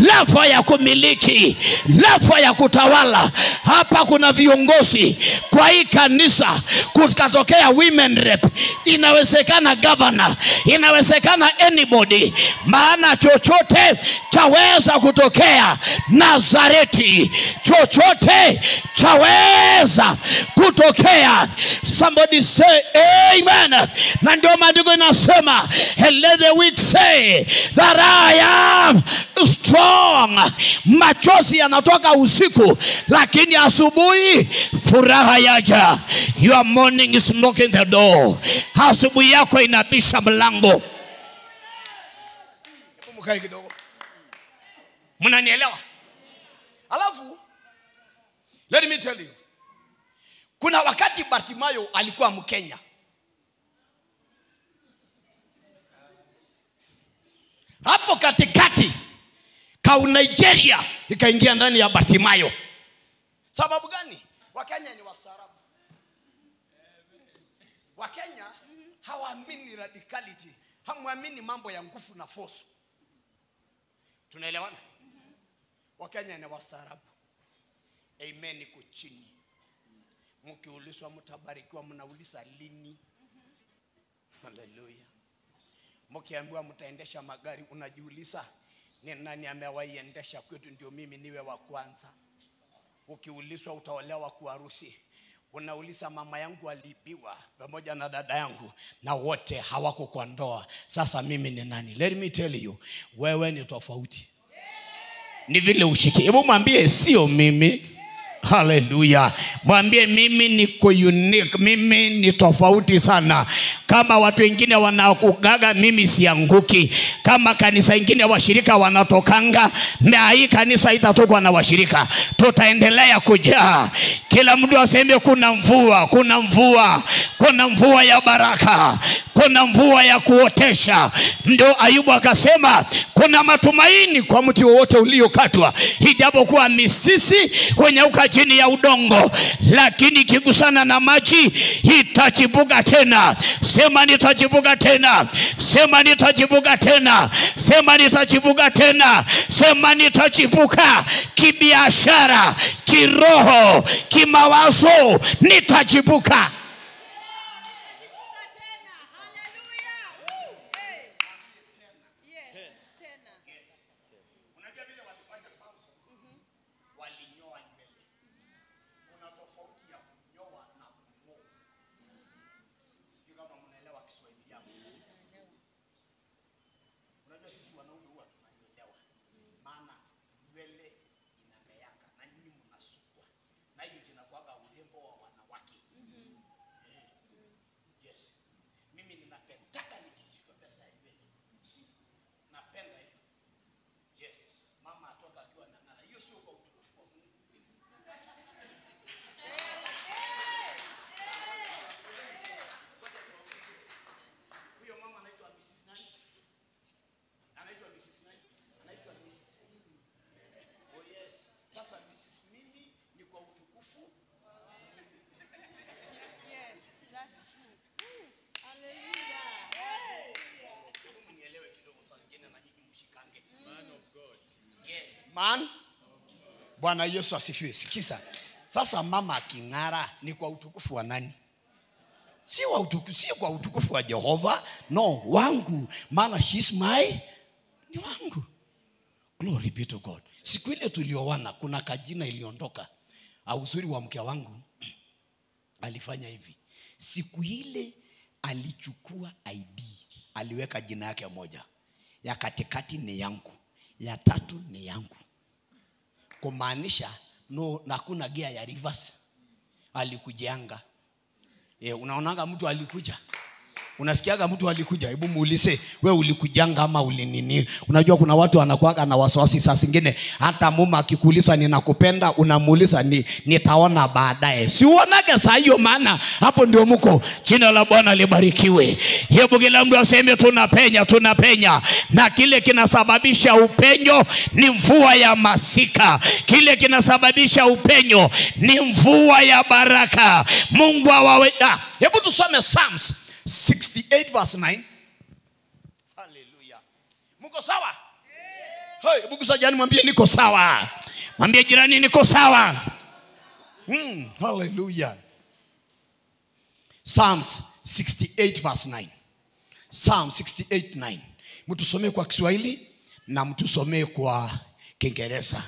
level ya kumiliki, level ya kutawala. Hapa kuna viongozi kwa hii kanisa, kutokea women rep, inawezekana governor, inawezekana anybody, maana chochote chaweza kutokea Nazareti, chochote chaweza kutokea. Somebody say amen. Na ndio maandiko inasema, and let the weak say that I am strong. Machozi yanatoka usiku, lakini asubuhi furaha yaja. Your morning is knocking the door. Asubuhi yako inabisha mlango. Mkae kidogo. Mnanielewa? Alafu let me tell you, kuna wakati Bartimayo alikuwa Mkenya. Hapo katikati kau Nigeria ikaingia ndani ya Bartimayo. Sababu gani? Wakenya ni wastaarabu. Wakenya hawaamini radicality, hamuamini mambo ya nguvu na force. Tunaelewana? Wakenya ni wastaarabu. Amen iko chini. Mkiulizwa mtabarikiwa, mnauliza lini? Hallelujah. Mkiambiwa mtaendesha magari, unajiuliza ni nani amewaiendesha kwetu ndio mimi niwe wa kwanza. Ukiulizwa utaolewa kwa harusi, Unauliza mama yangu aliibiwa pamoja na dada yangu na wote hawako kwa ndoa. Sasa mimi ni nani? Let me tell you, wewe ni tofauti. Ni vile ushiki. Hebu mwambie sio mimi. Hallelujah. Mwambie mimi niko unique, mimi ni tofauti sana. Kama watu wengine wanakugaga, mimi sianguki. Kama kanisa wengine washirika wanatokanga, na hii kanisa itatokwa na washirika. Tutaendelea kujaa. Kila mtu aseme kuna mvua, kuna mvua, kuna mvua ya baraka, kuna mvua ya kuotesha. Ndio Ayubu akasema kuna matumaini kwa mti wowote uliokatwa, ijapokuwa misisi hunyauka chini ya udongo, lakini kigusana na maji itachipuka tena. Sema nitachipuka tena. Sema nitachipuka tena. Sema nitachipuka tena. Sema nitachipuka kibiashara, kiroho, kimawazo, nitachipuka. Man, Bwana Yesu asifiwe. Sikiza. Sasa mama aking'ara ni kwa utukufu wa nani? Si wa utukufu, si kwa utukufu wa Jehova. No, wangu. Maana she's ni wangu. Glory be to God. Siku ile tuliowana kuna kajina iliondoka. Uzuri wa mke wangu alifanya hivi. Siku ile alichukua ID, aliweka jina yake moja. Ya katikati ni yangu, ya tatu ni yangu. Kumaanisha no, na kuna gia ya reverse. Alikujianga. Unaonanga mtu alikuja. Unasikiaga mtu alikuja, hebu muulize wewe ulikujanga ama ulinini. Unajua kuna watu wanakuaga na wasiwasi saa zingine, hata mume akikuuliza ninakupenda, unamuuliza nitaona baadaye. Si uonage saa hiyo, maana hapo ndio mko. Jina la Bwana libarikiwe. Hebu kila mtu aseme tunapenya, tunapenya. Na kile kinasababisha upenyo ni mvua ya masika. Kile kinasababisha upenyo ni mvua ya baraka. Mungu awawe. Hebu tusome Psalms 68 verse 9. Hallelujah. Mko sawa? Hey, Mungu sajani mwambie niko sawa. Mwambie jirani niko sawa. Hallelujah. Psalms 68 verse 9. Psalm 68:9. Mtusomee kwa Kiswahili na mtusomee kwa Kiingereza.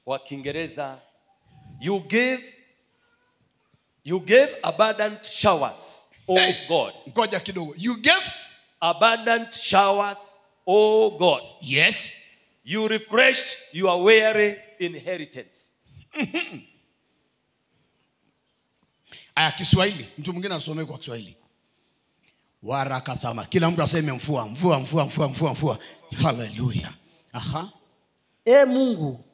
Kwa Kiingereza, you gave abundant showers, oh God. Ngoja kidogo. You gave abundant showers, oh God. Yes. You refreshed your weary inheritance. Aya, Kiswahili. Mtu mwingine asomee kwa Kiswahili. Waraka sama. Kila mtu aseme mvua, mvua, mvua, mvua, mvua, mvua. Hallelujah. Aha. Mungu,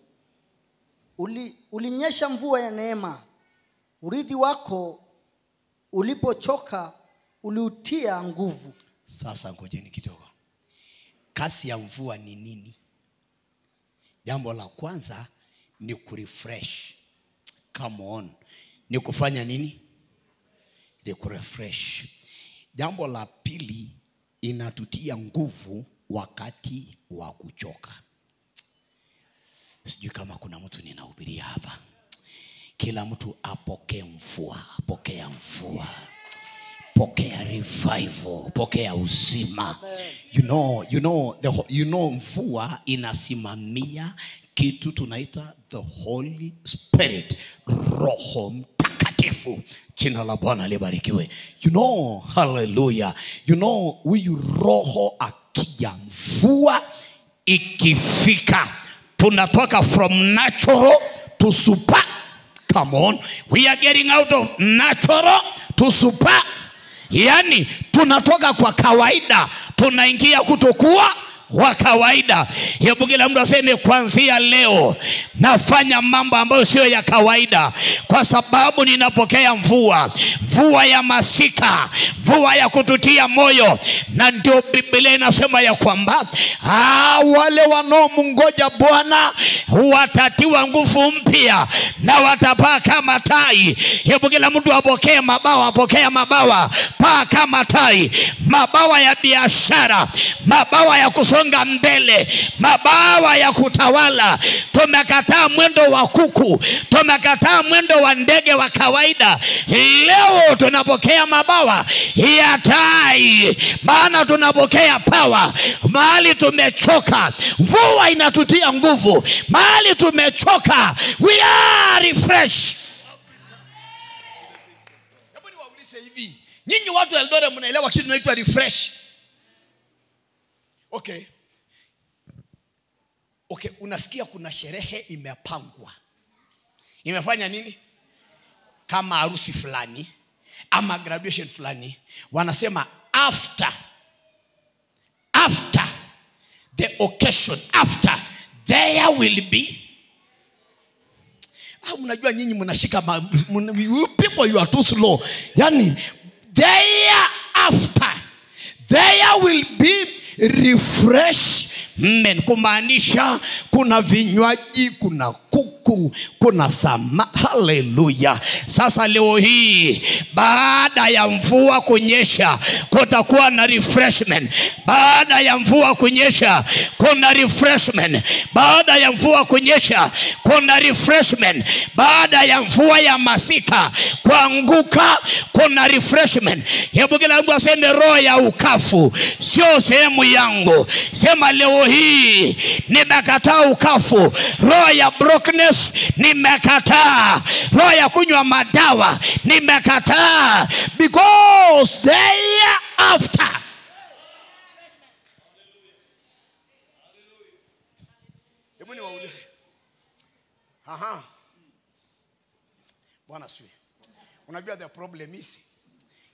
ulinyesha mvua ya neema. Urithi wako ulipochoka uliutia nguvu. Sasa ngojeni kidogo. Kasi ya mvua ni nini? Jambo la kwanza ni kurefresh. Come on. Ni kufanya nini? Ni kurefresh. Jambo la pili, inatutia nguvu wakati wa kuchoka. Sijui kama kuna mtu ninahubiria hapa. Kila mtu apokee mvua, pokea mvua. Pokea revival, pokea uzima. You know mvua inasimamia kitu tunaita the Holy Spirit, Roho Mtakatifu. Mtakatifu. Jina la Bwana libarikiwe. Hallelujah. Huyu Roho akija, mvua ikifika, tunatoka from natural to super. Come on. We are getting out of natural to super. Yani tunatoka kwa kawaida tunaingia kutokuwa wa kawaida. Hebu kila mtu aseme, kuanzia leo nafanya mambo ambayo sio ya kawaida, kwa sababu ninapokea mvua ya masika, mvua ya kututia moyo. Na ndio Biblia inasema ya kwamba wale wanaomngoja Bwana watatiwa nguvu mpya na watapaa kama tai. Hebu kila mtu apokee mabawa, apokea mabawa, paa kama tai, mabawa ya biashara, mabawa ya kusonga mbele, mabawa ya kutawala. Tumekataa mwendo wa kuku, tumekataa mwendo wa ndege wa kawaida. Leo tunapokea mabawa ya tai, maana tunapokea power. Mahali tumechoka, mvua inatutia nguvu. Mahali tumechoka, we are refreshed. Hebu niwaulize hivi, nyinyi watu wa Eldoret mnaelewa kitu kinaitwa refresh? Okay, unasikia kuna sherehe imepangwa. Imefanya nini? Kama harusi fulani ama graduation fulani, wanasema after the occasion, after there will be. Mnajua nyinyi mnashika people, you are too slow. Yani thereafter there will be refreshment, kumaanisha kuna vinywaji, kuna kuku, kuna sama. Hallelujah. Sasa leo hii baada ya mvua kunyesha kutakuwa na refreshment. Baada ya mvua kunyesha kuna refreshment. Baada ya mvua kunyesha kuna refreshment. Baada ya mvua ya masika kuanguka kuna refreshment. Hebu kila mtu aseme, roho ya ukafu sio sehemu yangu. Sema, leo hii nimekataa ukafu. Roho ya brokenness nimekataa. Roho ya kunywa madawa nimekataa, because thereafter. Hebu niwaulize. Bwana siwe. Unajua the problem is,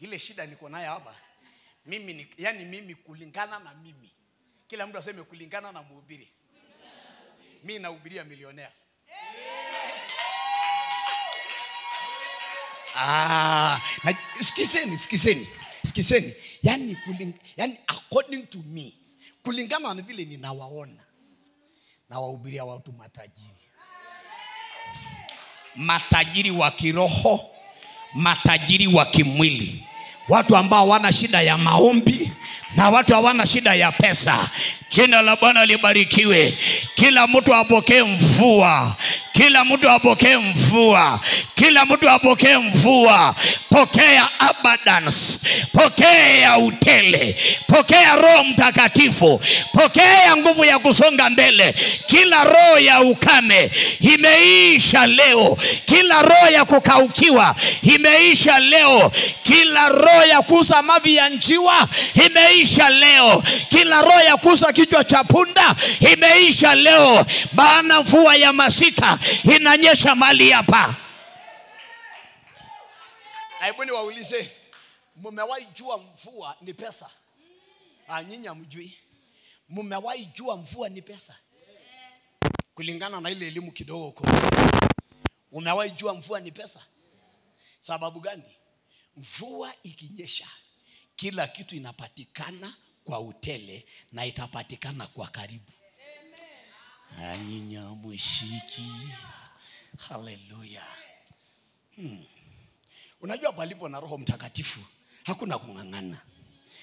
ile shida niko nayo hapa mimi kulingana na mimi. Kila mtu aseme kulingana na mhubiri. Mimi nahubiria millionaires. Sikizeni. Yani according to me, kulingana na vile ninawaona, na wahubiria watu matajiri. Matajiri wa kiroho, matajiri wa kimwili. Watu ambao hawana shida ya maombi na watu hawana shida ya pesa. Jina la Bwana libarikiwe. Kila mtu apokee mvua. Kila mtu apokee mvua. Kila mtu apokee mvua. Pokea abundance. Pokea utele. Pokea Roho Mtakatifu. Pokea nguvu ya kusonga mbele. Kila roho ya ukame imeisha leo. Kila roho ya kukaukiwa imeisha leo. Kila roho ya kuuza mavi ya njiwa imeisha leo. Kila roho ya kuuza kichwa cha punda imeisha leo. Maana mvua ya masika inanyesha mali hapa. Hebu niwaulize, mmewahi jua mvua ni pesa? Nyinyi hamjui. Mmewahi jua mvua ni pesa? Kulingana na ile elimu kidogo huko. Umewahi jua mvua ni pesa? Sababu gani? Mvua ikinyesha, kila kitu inapatikana kwa utele na itapatikana kwa karibu. Nyinyi hamshiki. Hallelujah. Unajua palipo na Roho Mtakatifu hakuna kung'ang'ana.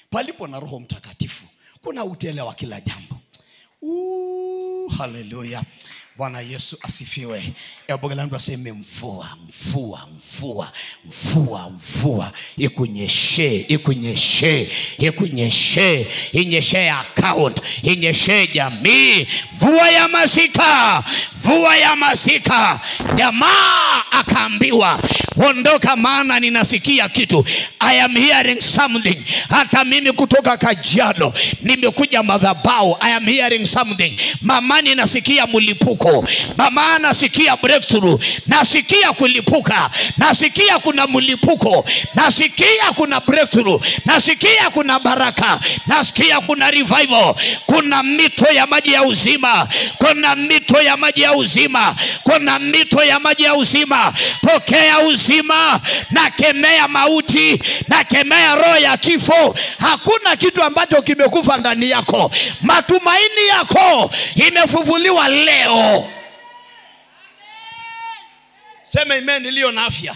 Palipo na Roho Mtakatifu kuna utele wa kila jambo. Hallelujah. Bwana Yesu asifiwe. Eboga langu aseme mvua, mvua, mvua, mvua, mvua. Ikunyeshe, ikunyeshe, ikunyeshe, inyeshe account, inyeshe jamii. Mvua ya masika, mvua ya masika. Jamaa akaambiwa, ondoka maana ninasikia kitu. I am hearing something. Hata mimi kutoka Kajiado nimekuja madhabahu. I am hearing something. Mama ninasikia mlipuko. Mama nasikia breakthrough. Nasikia kulipuka. Nasikia kuna mlipuko. Nasikia kuna breakthrough. Nasikia kuna baraka. Nasikia kuna revival. Kuna mito ya maji ya uzima. Kuna mito ya maji ya uzima. Kuna mito ya maji ya uzima. Pokea uzima. Na kemea mauti. Na kemea roho ya kifo. Hakuna kitu ambacho kimekufa ndani yako. Matumaini yako imefufuliwa leo. Sema amen iliyo na afya.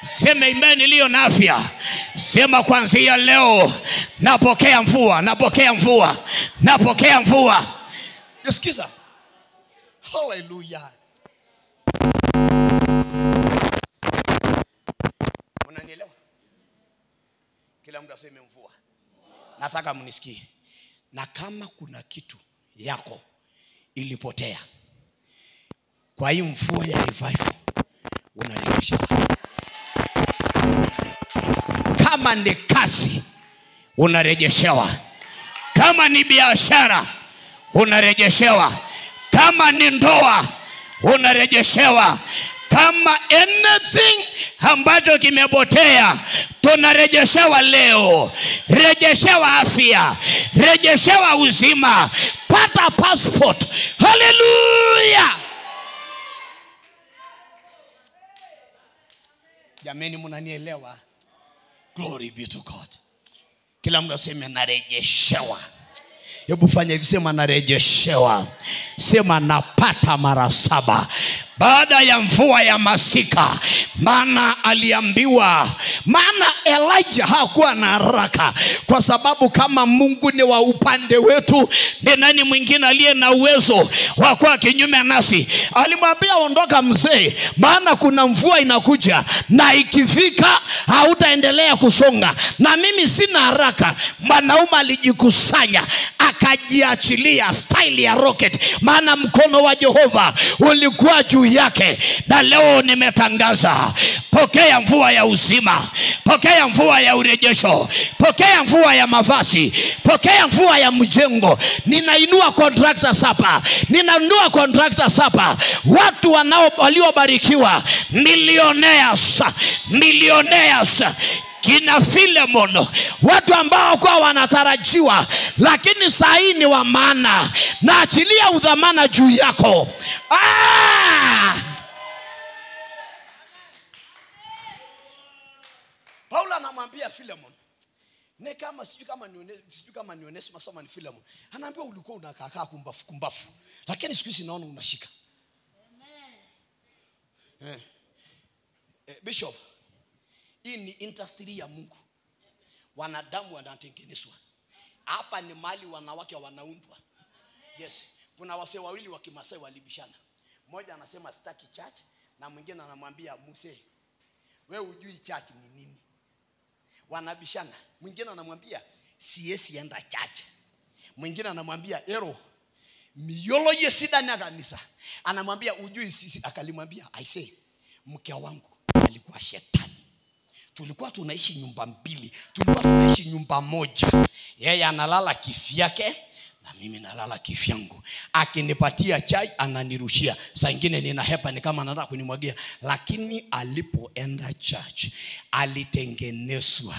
Sema amen iliyo na afya. Sema kuanzia leo napokea mvua, napokea mvua, napokea mvua. Nisikiza. Hallelujah. Unanielewa? Kila mtu aseme mvua. Nataka mnisikie. Na kama kuna kitu yako ilipotea, kwa hii mvua ya revival unarejesha. Kama ni kazi unarejeshewa. Kama ni biashara unarejeshewa. Kama ni ndoa unarejeshewa. Kama anything ambacho kimepotea tunarejeshewa leo. Rejeshewa afya, rejeshewa uzima, pata passport. Hallelujah. Jameni mnanielewa? Glory be to God. Kila mtu aseme narejeshewa. Hebu fanya hivi, sema narejeshewa. Sema napata mara 7. Baada ya mvua ya masika. Maana aliambiwa, maana Elijah hakuwa na haraka, kwa sababu kama Mungu ni wa upande wetu, ni nani mwingine aliye na uwezo wa kuwa kinyume nasi? Alimwambia ondoka mzee, maana kuna mvua inakuja na ikifika hautaendelea kusonga. Na mimi sina haraka. Mwanaume alijikusanya akajiachilia style ya rocket, maana mkono wa Jehova ulikuwa juu yake. Na leo nimetangaza, pokea mvua ya uzima, pokea mvua ya urejesho, pokea mvua ya mavazi, pokea mvua ya mjengo. Ninainua contractors hapa, ninainua contractors hapa, watu waliobarikiwa, millionaires, millionaires, kina Philemon, watu ambao kwa wanatarajiwa lakini saa hii ni wa maana. Na achilia udhamana juu yako. Paulo anamwambia Philemon, ne kama sijui kama ni Onesimo sama ni Philemon. Anaambia ulikuwa unakaa kumbafu, lakini siku hizi naona unashika. Amen. Bishop, hii ni industry ya Mungu. Wanadamu wanatengenezwa. Hapa ni mali wanawake wanaundwa. Yes. Kuna wase wawili wa Kimasai walibishana. Mmoja anasema sitaki church, na mwingine anamwambia Muse, wewe hujui church ni nini. Wanabishana. Mwingine anamwambia siesi enda church. Mwingine anamwambia ero miyolo yesida na kanisa. Anamwambia hujui sisi. Akalimwambia I say mke wangu alikuwa shetani. Tulikuwa tunaishi nyumba mbili, tulikuwa tunaishi nyumba moja. Yeye analala kivyake na mimi nalala kivyangu. Akinipatia chai ananirushia. Saa nyingine ninahepa ni kama anataka kunimwagia. Lakini alipoenda church alitengenezwa,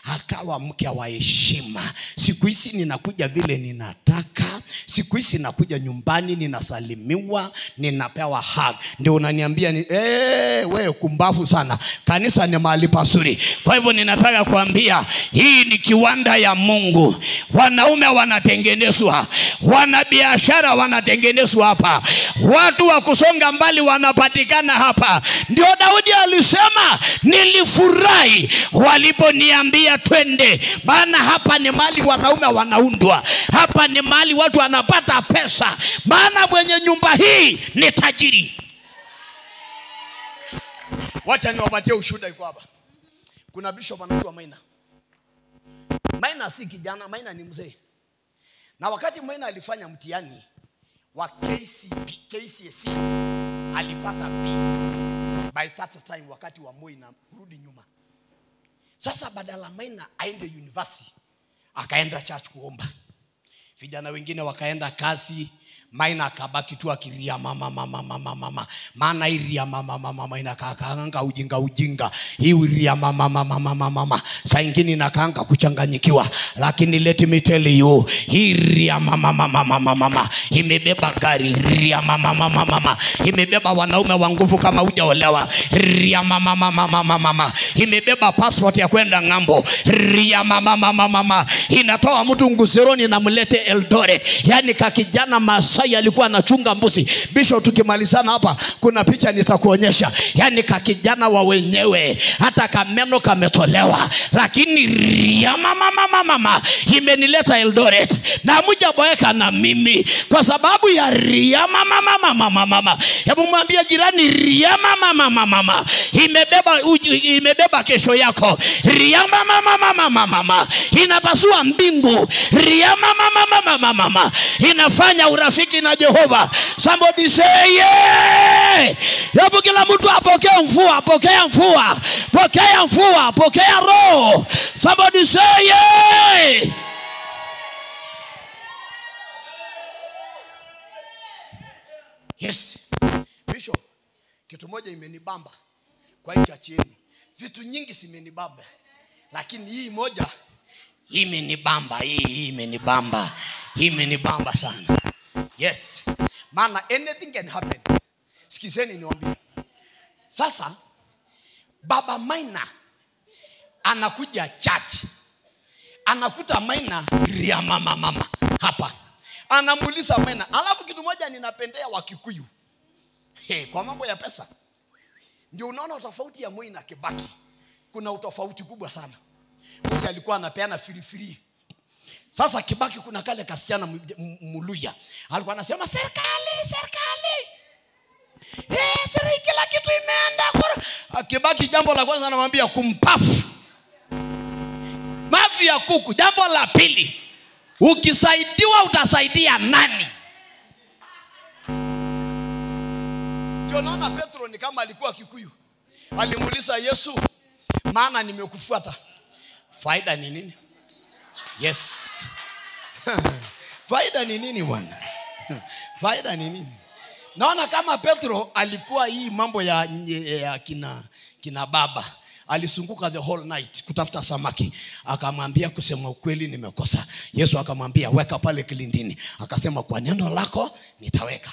akawa mke wa heshima. Siku hizi ninakuja vile ninataka. Siku hizi nakuja nyumbani ninasalimiwa, ninapewa hug. Ndio unaniambia wewe kumbafu sana. Kanisa ni mahali pazuri. Kwa hivyo ninataka kuambia hii ni kiwanda ya Mungu. Wanaume wanatengenezwa. wanatengenezwa, wanabiashara wanatengenezwa hapa, watu wa kusonga mbali wanapatikana hapa. Ndio Daudi alisema nilifurahi waliponiambia twende, maana hapa ni mali wanaume wanaundwa, hapa ni mali watu wanapata pesa, maana mwenye nyumba hii ni tajiri. Wacha niwapatie ushuhuda iko hapa. Kuna bishop anaitwa Maina. Maina si kijana, Maina ni mzee. Na wakati Maina alifanya mtihani wa KCSE alipata B by that time, wakati wa Moi na rudi nyuma. Sasa badala Maina aende university, akaenda church kuomba. Vijana wengine wakaenda kazi, Maina akabaki tu akilia mama. Maana ilia mama inakaanga ujinga. Hii ilia mama. Saa nyingine inakaanga kuchanganyikiwa. Lakini let me tell you, hii ilia mama imebeba gari, ilia mama imebeba wanaume wa nguvu kama hujaolewa, ilia mama imebeba passport ya kwenda ng'ambo, ilia mama inatoa mtu Ngusironi na mlete Eldoret. Yani kakijana Masai alikuwa anachunga mbuzi. Bishop, tukimalizana hapa kuna picha nitakuonyesha. Yani kakijana wa wenyewe, hata kameno kametolewa, lakini ya mama imenileta Eldoret na muja boeka na mimi kwa sababu ya ria mama. Hebu mwambie jirani, ria mama imebeba kesho yako. Ria mama inapasua mbingu. Ria mama inafanya urafiki na Jehova. Somebody say yeah. Hebu kila mtu apokee mvua, pokea roho. Somebody say yeah. Yes. Bishop, kitu moja imenibamba kwa hii church yenu. Vitu nyingi simenibamba, lakini hii moja imenibamba. Hii imenibamba sana. Yes. Maana anything can happen. Sikizeni niwaambie. Sasa Baba Maina anakuja church, anakuta Maina ria mama hapa. Anamuuliza Maina, alafu kitu moja ninapendea Wakikuyu. Kwa mambo ya pesa. Ndio unaona tofauti ya Moi na Kibaki. Kuna utofauti kubwa sana. Moi alikuwa anapeana free. Sasa Kibaki kuna kale kasichana Muluya alikuwa anasema serikali. Kila kitu imeenda. Kibaki jambo la kwanza anamwambia kumpafu mavi ya kuku. Jambo la pili, ukisaidiwa utasaidia nani? Ndio naona Petro ni kama alikuwa Kikuyu. Alimuuliza Yesu, maana nimekufuata, faida ni nini? Yes. Faida ni nini bwana? Faida ni nini? Naona kama Petro alikuwa hii mambo ya kina baba. Alisunguka the whole night kutafuta samaki. Akamwambia kusema ukweli nimekosa. Yesu akamwambia weka pale kilindini. Akasema kwa neno lako nitaweka.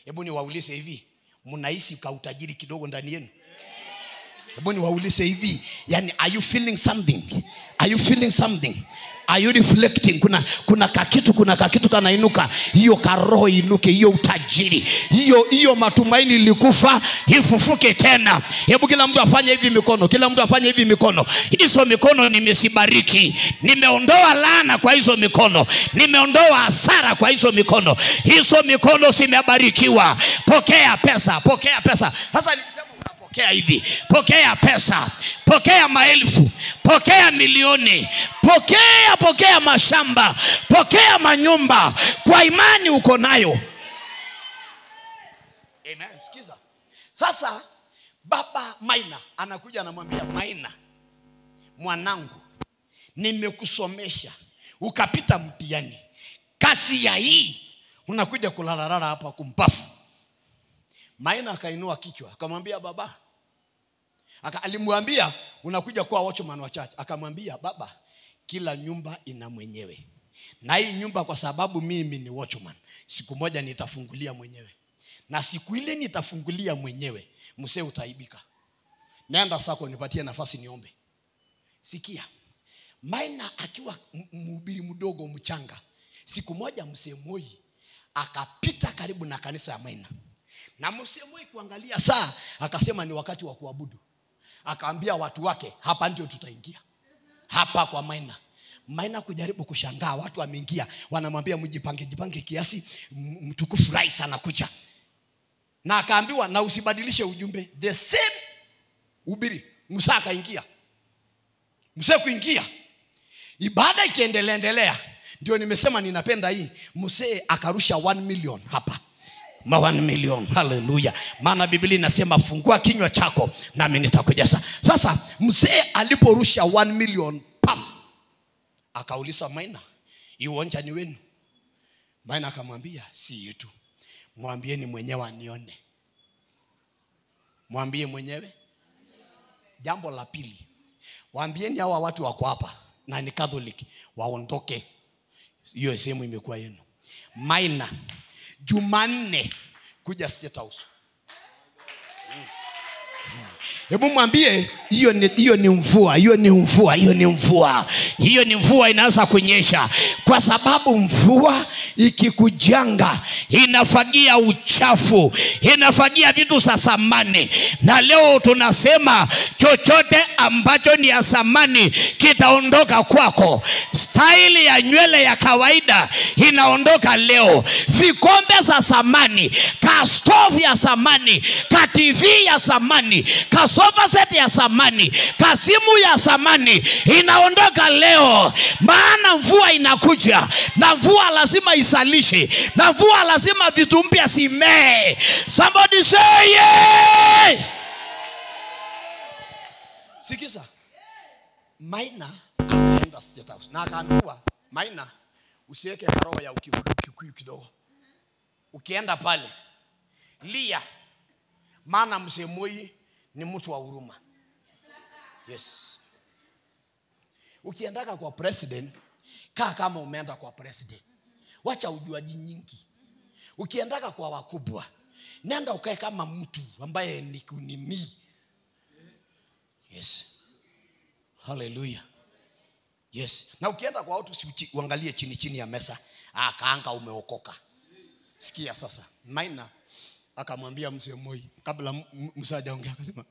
Hebu niwaulize hivi, mnahisi ka utajiri kidogo ndani yenu? Hebu niwaulize hivi, yani are you feeling something? Are you feeling something? Are you reflecting? Kuna kakitu kanainuka. Hiyo karoho inuke, hiyo utajiri, hiyo matumaini likufa ifufuke tena. Hebu kila mtu afanye hivi mikono. Hizo mikono nimesibariki. Nimeondoa laana kwa hizo mikono. Nimeondoa hasara kwa hizo mikono. Hizo mikono zimebarikiwa. Pokea pesa. Sasa nikisema unapokea hivi, pokea pesa, pokea maelfu, pokea milioni, pokea mashamba, pokea manyumba kwa imani uko nayo. Amen. Sikiza. Sasa Baba Maina anakuja anamwambia Maina, mwanangu, nimekusomesha ukapita mtihani. Kasi ya hii unakuja kulalala hapa kumpafu. Maina akainua kichwa akamwambia baba. Alimwambia unakuja kuwa watchman wa church. Akamwambia baba, kila nyumba ina mwenyewe. Na hii nyumba kwa sababu mimi ni watchman, siku moja nitafungulia mwenyewe. Na siku ile nitafungulia mwenyewe, msee utaibika. Nenda sako nipatie nafasi niombe. Sikia. Maina akiwa mhubiri mdogo mchanga, siku moja mzee Moi akapita karibu na kanisa ya Maina. Na mzee Moi kuangalia saa akasema ni wakati wa kuabudu. Akaambia watu wake, hapa ndio tutaingia. Hapa kwa Maina. Maina kujaribu kushangaa, watu wameingia, wanamwambia jipange kiasi, mtukufu rais anakuja. Na akaambiwa na usibadilishe ujumbe. The same ubiri, Musa akaingia. Musa kuingia. Ibada ikiendelea, ndio nimesema ninapenda hii. Musa akarusha 1 million hapa. 1 million, haleluya. Maana Biblia inasema fungua kinywa chako nami nitakujaza. Sasa Musa aliporusha 1 million, akauliza Maina, uwanja ni wenu? Maina akamwambia si yetu. Mwambieni mwenyewe anione. Mwambie mwenyewe. Jambo la pili, waambieni hawa watu wako hapa na ni Catholic waondoke. Hiyo sehemu imekuwa yenu. Maina Jumanne kuja State House. Hebu mwambie hiyo ni mvua, hiyo ni mvua inaanza kunyesha. Kwa sababu mvua ikikujanga inafagia uchafu, inafagia vitu za samani. Na leo tunasema chochote ambacho ni ya samani kitaondoka kwako. Style ya nywele ya kawaida inaondoka leo. Vikombe za samani, ka stove ya samani, ka TV ya samani, ka sofa set ya samani, ka simu ya samani inaondoka leo. Maana mvua inakuja, na mvua lazima isalishe, na mvua lazima vitu mpya simee. Somebody say yeah. Sikiza. Maina akaenda State House na akaambiwa, Maina usiweke roho ya ukikuyu kidogo. Ukienda pale lia, maana mzee Moi ni mtu wa huruma. Yes. Ukiendaka kwa president, kaa kama umeenda kwa president. Wacha ujuaji nyingi. Ukiendaka kwa wakubwa, nenda ukae kama mtu ambaye ni kunini. Yes. Hallelujah. Yes. Na ukienda kwa watu uangalie chini ya mesa. Kaanga umeokoka. Sikia sasa. Maina akamwambia mzee Moi kabla Musa hajaongea, akasema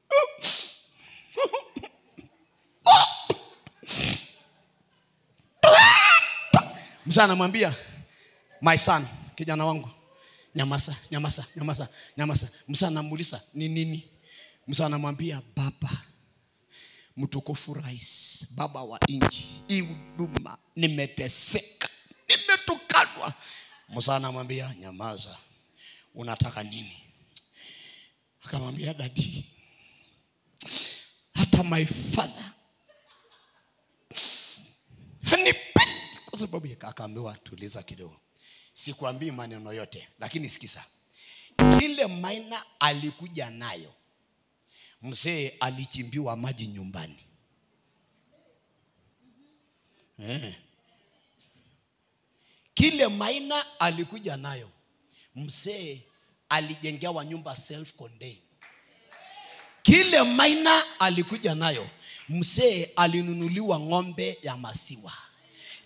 Musa anamwambia, my son, kijana wangu, nyamaza. Musa anamuuliza ni nini? Musa anamwambia, baba mtukufu rais, baba wa inchi, hii huduma nimeteseka, nimetukanwa. Musa anamwambia, nyamaza, unataka nini? Akamwambia, daddy, hata my father hanipendi. Kwa sababu akaambiwa, tuliza kidogo, sikuambii maneno yote, lakini sikiza. Kile Maina alikuja nayo, mzee alichimbiwa maji nyumbani. Kile Maina alikuja nayo, mzee alijengewa nyumba self contained. Kile Maina alikuja nayo, mzee alinunuliwa ng'ombe ya maziwa.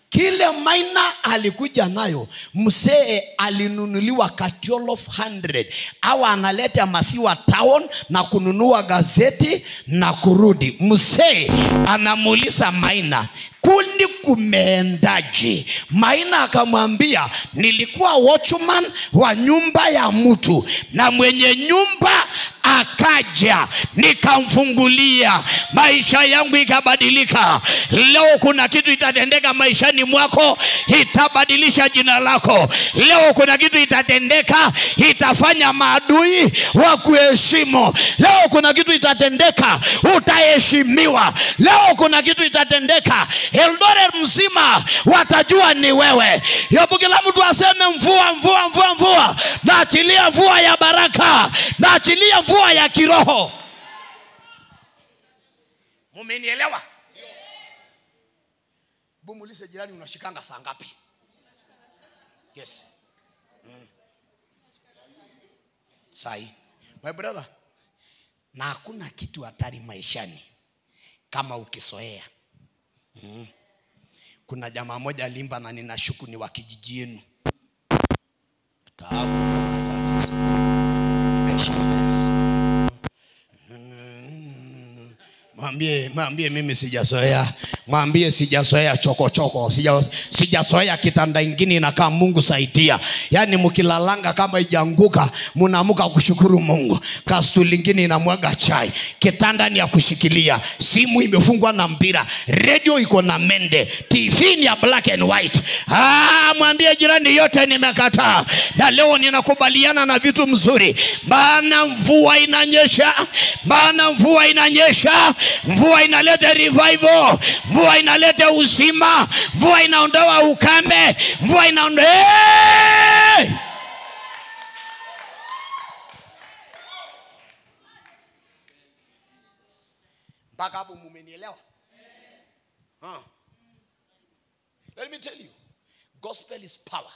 Kile Maina alikuja nayo, mzee alinunuliwa katiolo 100. Awa analeta maziwa town na kununua gazeti na kurudi. Mzee anamuuliza Maina, kundi kumeendaje? Maina akamwambia, nilikuwa watchman wa nyumba ya mtu, na mwenye nyumba akaja, nikamfungulia, maisha yangu ikabadilika. Leo kuna kitu itatendeka maishani mwako, itabadilisha jina lako. Leo kuna kitu itatendeka, itafanya maadui wa kuheshimu. Leo kuna kitu itatendeka, utaheshimiwa. Leo kuna kitu itatendeka, Eldoret mzima watajua ni wewe. Hebu kila mtu aseme mvua. Naachilia mvua ya baraka, naachilia mvua ya kiroho. Mumenielewa? Bumulize jirani, unashikanga saa ngapi? Yes. Sai. My brother, na hakuna kitu hatari maishani kama ukisoea. Kuna jamaa moja alimba na ninashuku ni wa kijiji yenu. Taabu na matatizo. Mwambie mimi sijazoea. Mwambie sijazoea chokochoko. Sijazoea kitanda ingine inakaa Mungu saidia. Yaani mkilalanga kama ijanguka mnaamka kushukuru Mungu. Kastuli lingine inamwaga chai. Kitanda ni ya kushikilia. Simu imefungwa na mpira. Radio iko na mende. TV ni ya black and white. Mwambie jirani yote nimekataa. Na leo ninakubaliana na vitu mzuri. Maana mvua inanyesha. Mvua inaleta revival. Mvua inaleta uzima. Mvua inaondoa ukame. Mvua inaondoa mpaka hapo mumenielewa? Let me tell you, gospel is power.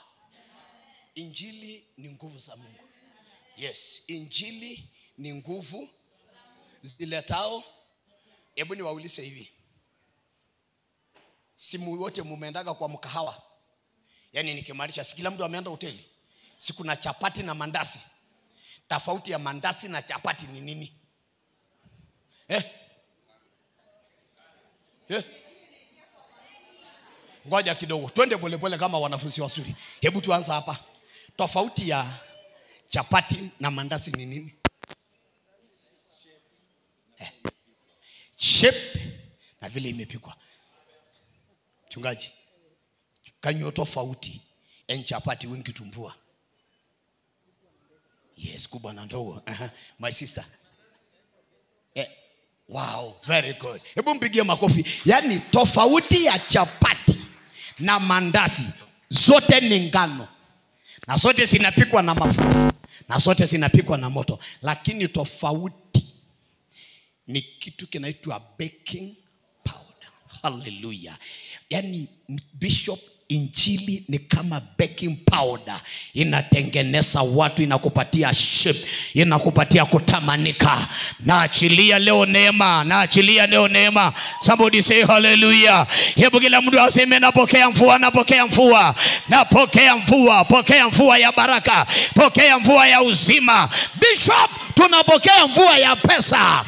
Injili ni nguvu za Mungu. Yes, injili ni nguvu ziletao. Hebu niwaulize hivi. Simu wote mumeendaga kwa mkahawa? Yaani nikimaanisha si kila mtu ameenda hoteli. Si kuna chapati na mandasi. Tofauti ya mandasi na chapati ni nini? Ngoja kidogo. Twende polepole kama wanafunzi wazuri. Hebu tuanze hapa. Tofauti ya chapati na mandasi ni nini? Shape na vile imepikwa. Mchungaji, kanyo tofauti en chapati wengi tumbua. Yes, kubwa na ndogo. My sister. Wow, very good. Hebu mpigie makofi. Yaani tofauti ya chapati na mandasi zote ni ngano. Na zote zinapikwa na mafuta. Na zote zinapikwa na moto. Lakini tofauti ni kitu kinaitwa baking powder. Hallelujah. Yaani Bishop, injili ni kama baking powder. Inatengeneza watu, inakupatia shape, inakupatia kutamanika. Naachilia leo neema. Somebody say hallelujah. Hebu kila mtu aseme napokea mvua. Pokea mvua ya baraka. Pokea mvua ya uzima. Bishop, tunapokea mvua ya pesa.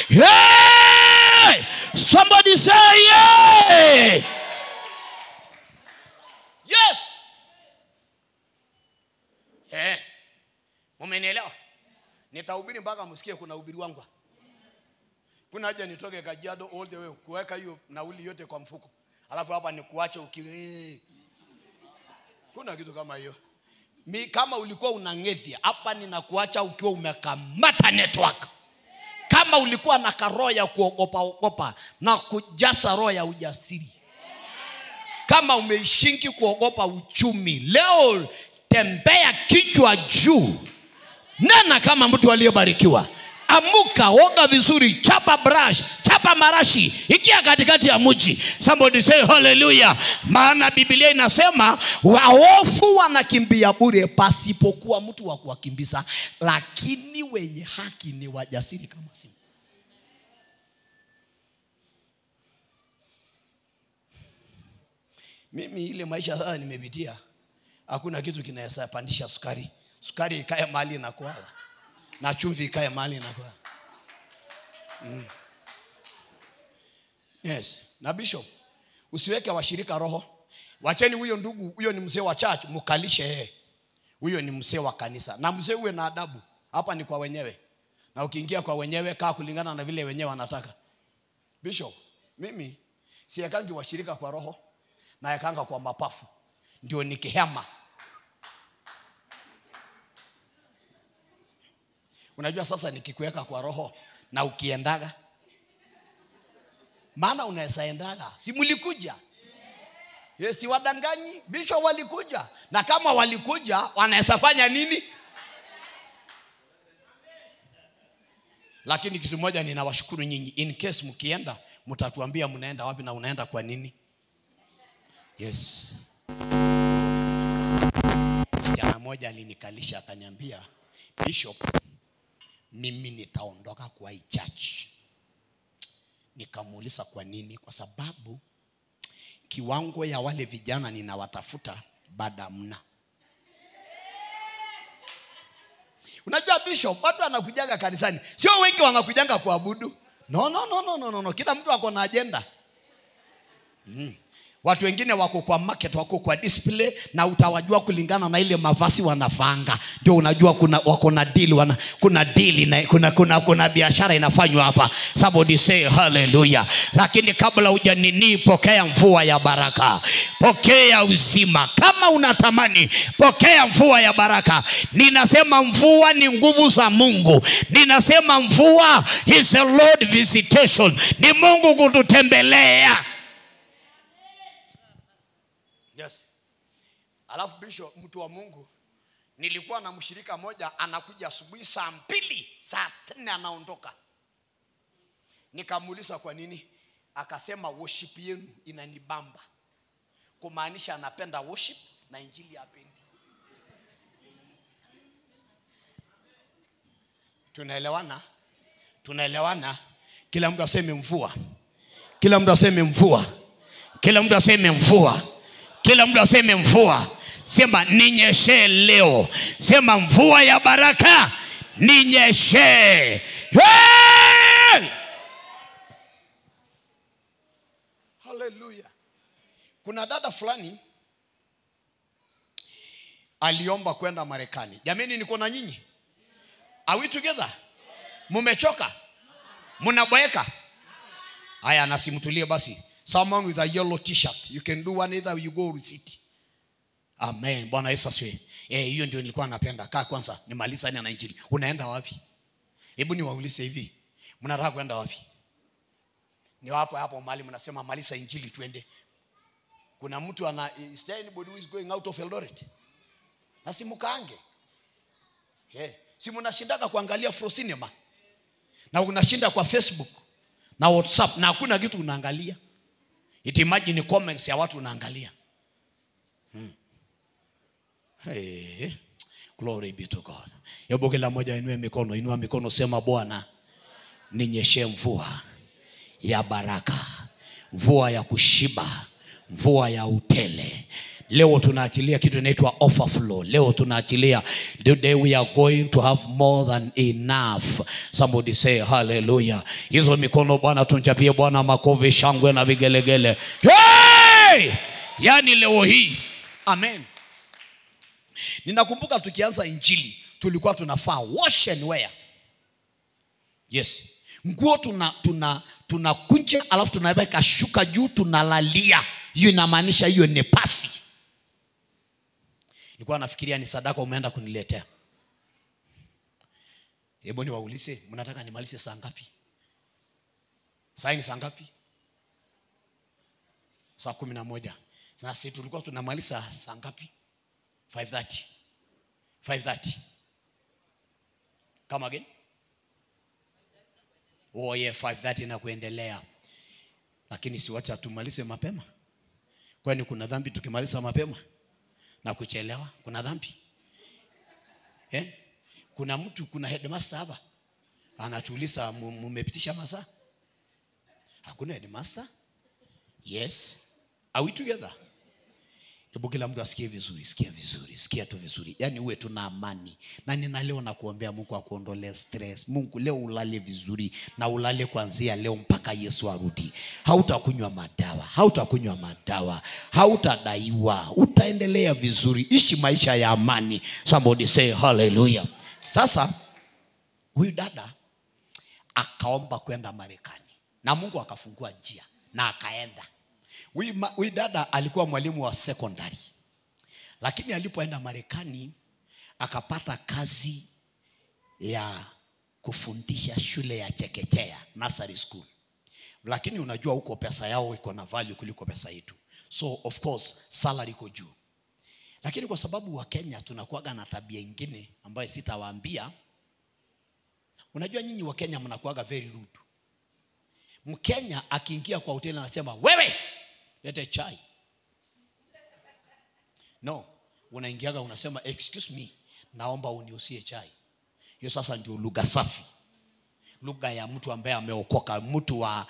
Hey! Somebody say yeah. Yes. Mumenielewa? Nitahubiri mpaka msikie kuna ubiri wangu. Kuna haja nitoke Kajiado all the way kuweka hiyo nauli yote kwa mfuko. Alafu hapa nikuache kuna kitu kama hiyo. Kama ulikuwa unangethia, hapa ninakuacha ukiwa umekamata network. Kama ulikuwa na karoho ya kuogopa na kujaza roho ya ujasiri. Kama umeishingi kuogopa uchumi, leo tembea kichwa juu. Nena kama mtu aliyebarikiwa. Amuka, oga vizuri, chapa brush, chapa marashi, ingia katikati ya mji. Somebody say hallelujah. Maana Biblia inasema waofu wanakimbia bure pasipokuwa mtu wa kuwakimbiza, lakini wenye haki ni wajasiri kama simba. Mimi ile maisha sasa nimepitia, hakuna kitu kinaweza pandisha sukari. Sukari ikae mahali inakuwa, na chumvi ikae mahali inakuwa. Yes. Na Bishop, usiweke washirika roho. Wacheni huyo ndugu, huyo ni mzee wa church, mkalishe yeye. Huyo ni mzee wa kanisa. Na mzee uwe na adabu. Hapa ni kwa wenyewe. Na ukiingia kwa wenyewe kaa kulingana na vile wenyewe wanataka. Bishop, mimi siyekangi washirika kwa roho, na yakanga kwa mapafu. Ndio nikihema. Unajua sasa nikikuweka kwa roho na ukiendaga, maana unaweza endaga. Si mlikuja? Yes, wadanganyi. Bishop walikuja. Na kama walikuja, wanaweza fanya nini? Lakini kitu moja ninawashukuru nyinyi. In case mkienda, mtatuambia mnaenda wapi na unaenda kwa nini. Yes. Msichana mmoja alinikalisha akaniambia, Bishop, mimi nitaondoka kwa hii church. Nikamuuliza kwa nini? Kwa sababu kiwango ya wale vijana ninawatafuta bado mna. Unajua bishop, watu wanakujaga kanisani, sio wengi wanakujaga kuabudu. No. Kila mtu ako na agenda. Watu wengine wako kwa market, wako kwa display, na utawajua kulingana na ile mavazi wanafanga. Ndio unajua wako na deal, kuna deal, kuna biashara inafanywa hapa. Somebody say hallelujah. Lakini kabla hujanini, pokea mvua ya baraka. Pokea uzima. Kama unatamani, pokea mvua ya baraka. Ninasema mvua ni nguvu za Mungu. Ninasema mvua is a Lord visitation. Ni Mungu kututembelea. Yes. Alafu bishop, mtu wa Mungu, nilikuwa na mshirika moja anakuja asubuhi saa 2, saa 4 anaondoka. Nikamuuliza kwa nini? Akasema worship yenu inanibamba. Kumaanisha anapenda worship na injili hapendi. Tunaelewana? Kila mtu aseme mvua. Kila mtu aseme mvua. Kila mtu aseme mvua. Kila mtu aseme mvua. Sema ninyeshe leo. Sema mvua ya baraka ninyeshe. Hey! Hallelujah. Kuna dada fulani aliomba kwenda Marekani. Jamani, niko na nyinyi? Are we together? Mumechoka? Munaboeka? Haya, nasimtulie basi. Someone with a yellow t-shirt, you can do one, either you go receipt. Amen. Bwana Yesu asifiwe. Hiyo ndio nilikuwa napenda. Kaa kwanza nimaliza na injili. Unaenda wapi? Hebu niwaulize hivi. Mnataka kwenda wapi? Ni hapo mahali mnasema maliza injili tuende. Kuna mtu is there anybody who is going out of Eldoret? Na si mkaange. Si mnashindaka kuangalia Fro Cinema. Na unashinda kwa Facebook na WhatsApp na hakuna kitu unaangalia. Imagine comments ya watu unaangalia. Hey, glory be to God. Hebu kila mmoja inua mikono, sema Bwana ninyeshe mvua ya baraka, mvua ya kushiba, mvua ya utele. Leo tunaachilia kitu inaitwa overflow. Leo tunaachilia, today we are going to have more than enough. Somebody say hallelujah. Hizo mikono Bwana, tunchapie Bwana makofi, shangwe na vigelegele. Hey! Yani leo hii. Amen. Ninakumbuka tukianza injili tulikuwa tunafaa wash and wear. Yes. Nguo tunakunja alafu tunaweka shuka juu tunalalia. Hiyo inamaanisha hiyo ni pasi. Nilikuwa nafikiria ni sadaka umeenda kuniletea. Hebu niwaulize, mnataka nimalize saa ngapi? Saa ni saa ngapi? Saa 11. Na sisi tulikuwa tunamaliza saa ngapi? 5:30. Come again? Oh yeah, 5:30 na kuendelea. Lakini si wacha tumalize mapema. Kwani kuna dhambi tukimaliza mapema na kuchelewa? Kuna dhambi? Kuna headmaster hapa anatuuliza mmepitisha masaa? Hakuna headmaster? Yes. Are we together? Hebu kila mtu asikie vizuri, sikia tu vizuri. Yani uwe tuna amani. Na nina leo na kuombea Mungu akuondolee stress. Mungu leo ulale vizuri na ulale kuanzia leo mpaka Yesu arudi. Hautakunywa madawa, hautadaiwa, utaendelea vizuri. Ishi maisha ya amani. Somebody say hallelujah. Sasa huyu dada akaomba kwenda Marekani na Mungu akafungua njia na akaenda. Huyu dada alikuwa mwalimu wa secondary. Lakini alipoenda Marekani akapata kazi ya kufundisha shule ya chekechea, nursery school. Lakini unajua huko pesa yao iko na value kuliko pesa yetu. So of course salary iko juu. Lakini kwa sababu wa Kenya tunakuaga na tabia nyingine ambayo sitawaambia. Unajua nyinyi wa Kenya mnakuaga very rude. Mkenya akiingia kwa hoteli anasema, "Wewe, lete chai." No, unaingiaga unasema, "Excuse me, naomba uniusie chai." Hiyo sasa ndio lugha safi. lugha ya mtu ambaye ameokoka, mtu wa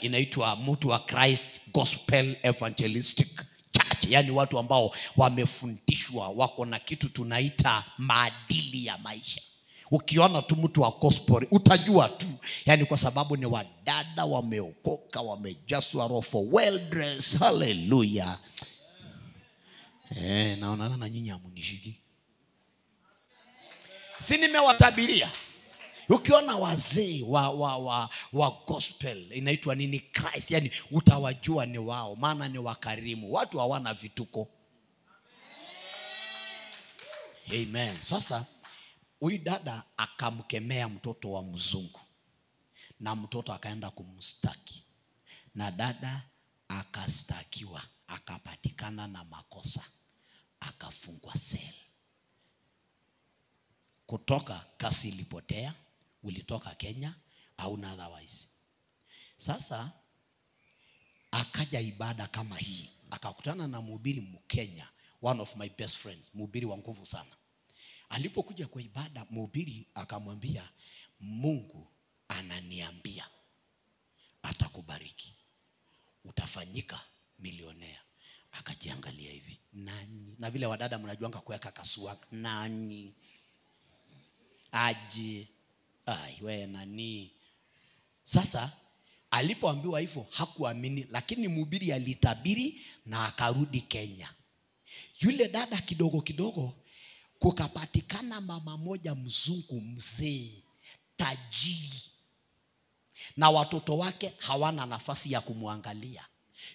inaitwa mtu wa Christ Gospel Evangelistic Church, yani watu ambao wamefundishwa, wako na kitu tunaita maadili ya maisha. Ukiona tu mtu wa gospel utajua tu, yani kwa sababu ni wadada wameokoka, wamejazwa roho, well dressed. Hallelujah. Naona na nyinyi hamunishiki. Si nimewatabiria? Ukiona wazee wa gospel inaitwa nini, Christ, yani utawajua ni wao, maana ni wakarimu, watu hawana vituko. Amen. Sasa huyu dada akamkemea mtoto wa mzungu, na mtoto akaenda kumstaki, na dada akastakiwa, akapatikana na makosa, akafungwa sel. Kutoka kasi ilipotea, ulitoka Kenya au otherwise. Sasa akaja ibada kama hii, akakutana na mhubiri Mkenya, one of my best friends, mhubiri wa nguvu sana. Alipokuja kwa ibada, mhubiri akamwambia, Mungu ananiambia atakubariki, utafanyika milionea. Akajiangalia hivi, nani? Na vile wadada mnajuanga kuweka kasua, nani aje? Wewe nani? Sasa alipoambiwa hivyo hakuamini, lakini mhubiri alitabiri na akarudi Kenya. Yule dada kidogo kidogo kukapatikana mama moja mzungu mzee tajiri, na watoto wake hawana nafasi ya kumwangalia.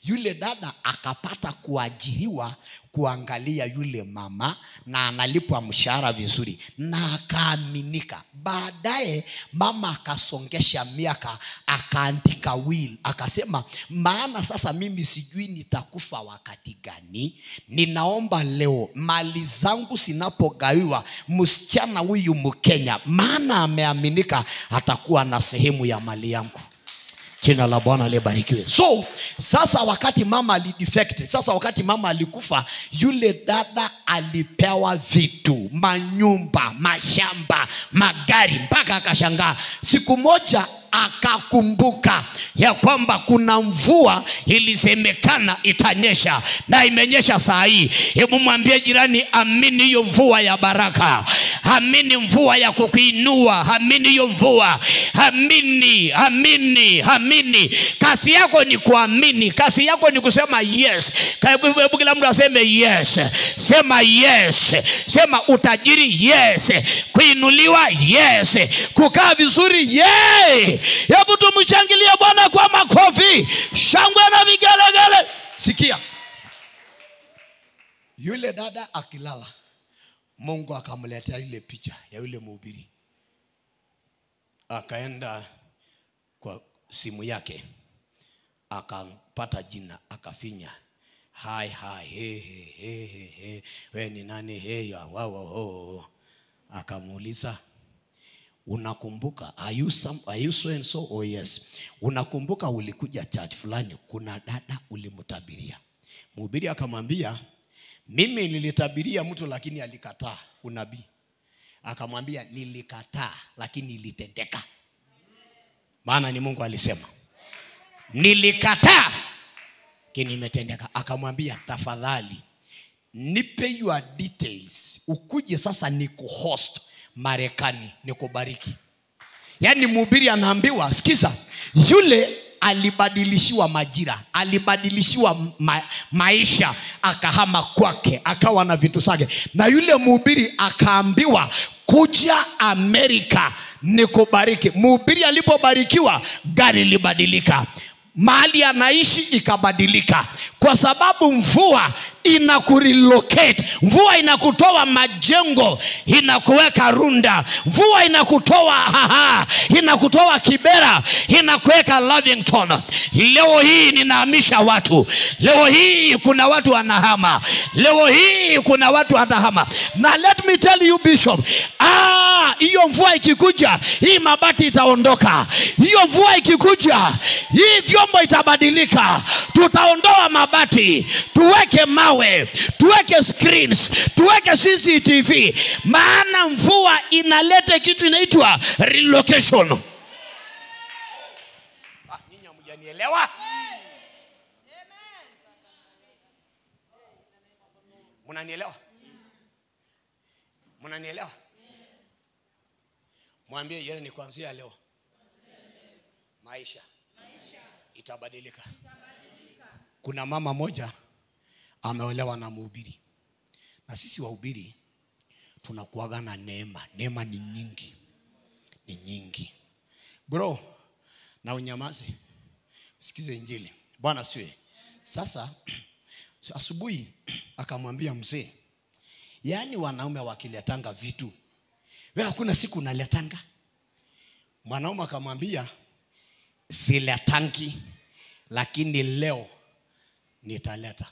Yule dada akapata kuajiriwa kuangalia yule mama, na analipwa mshahara vizuri, na akaaminika. Baadaye mama akasongesha miaka, akaandika will, akasema, maana sasa mimi sijui nitakufa wakati gani, ninaomba leo mali zangu sinapogawiwa, msichana huyu Mkenya, maana ameaminika atakuwa na sehemu ya mali yangu. Jina la Bwana libarikiwe. So sasa wakati mama alidefect, sasa wakati mama alikufa, yule dada alipewa vitu, manyumba, mashamba, magari, mpaka akashangaa. Siku moja akakumbuka ya kwamba kuna mvua ilisemekana itanyesha, na imenyesha saa hii. Hebu mwambie jirani, amini hiyo mvua ya baraka, amini mvua ya kukuinua, amini hiyo mvua, amini, amini, amini. Kazi yako ni kuamini, kazi yako ni kusema yes. Hebu kila mtu aseme yes. Sema yes. Sema utajiri, yes. Kuinuliwa, yes. Kukaa vizuri, yes. Hebu tumshangilie Bwana kwa makofi, shangwe na vigelegele. Sikia, yule dada akilala, Mungu akamletea ile picha ya yule mhubiri. Akaenda kwa simu yake, akapata jina, akafinya, hi hey hey, wewe ni nani? Hey, wow. Akamuuliza, unakumbuka, are you so and so? Oh yes. Unakumbuka ulikuja church fulani, kuna dada ulimtabiria? Mhubiri akamwambia, mimi nilitabiria mtu lakini alikataa unabii. Akamwambia, nilikataa lakini ilitendeka, maana ni Mungu alisema. Nilikataa lakini imetendeka. Akamwambia, tafadhali nipe your details, ukuje sasa nikuhost Marekani nikubariki. Yani mhubiri anaambiwa, sikiza, yule alibadilishiwa majira, alibadilishiwa maisha, akahama kwake, akawa na vitu zake. Na yule mhubiri akaambiwa, kuja Amerika nikubariki. Mhubiri alipobarikiwa, gari libadilika, mahali anaishi ikabadilika, kwa sababu mvua inakurelocate. Mvua inakutoa majengo, inakuweka Runda. Mvua inakutoa inakutoa Kibera, inakuweka Lavington. Leo hii ninahamisha watu. Leo hii kuna watu wanahama. Leo hii kuna watu watahama. Na let me tell you Bishop, hiyo mvua ikikuja, hii mabati itaondoka. Hiyo mvua ikikuja, hii vyombo itabadilika. Tutaondoa mabati, tuweke mawe, tuweke screens, tuweke CCTV. Maana mvua inaleta kitu inaitwa relocation. Munanielewa? Munanielewa? Munanielewa? Mwambie yeye ni kuanzia leo maisha itabadilika. Kuna mama moja ameolewa na mhubiri. Na sisi wahubiri tunakuaga na neema. Neema ni nyingi. Ni nyingi. Bro, na unyamaze. Sikize injili. Bwana siwe. Sasa asubuhi akamwambia mzee, yaani wanaume wakiletanga vitu, wewe hakuna siku unaletanga? Mwanaume akamwambia, siletangi, lakini leo nitaleta.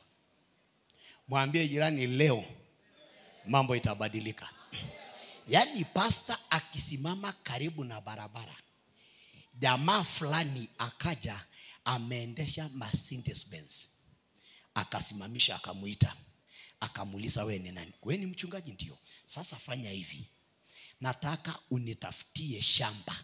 Mwambie jirani, leo mambo itabadilika. Yaani pastor akisimama karibu na barabara, jamaa fulani akaja ameendesha Mercedes Benz, akasimamisha, akamuita, akamuuliza, wewe ni nani? Wewe ni mchungaji? Ndio. Sasa fanya hivi, nataka unitafutie shamba.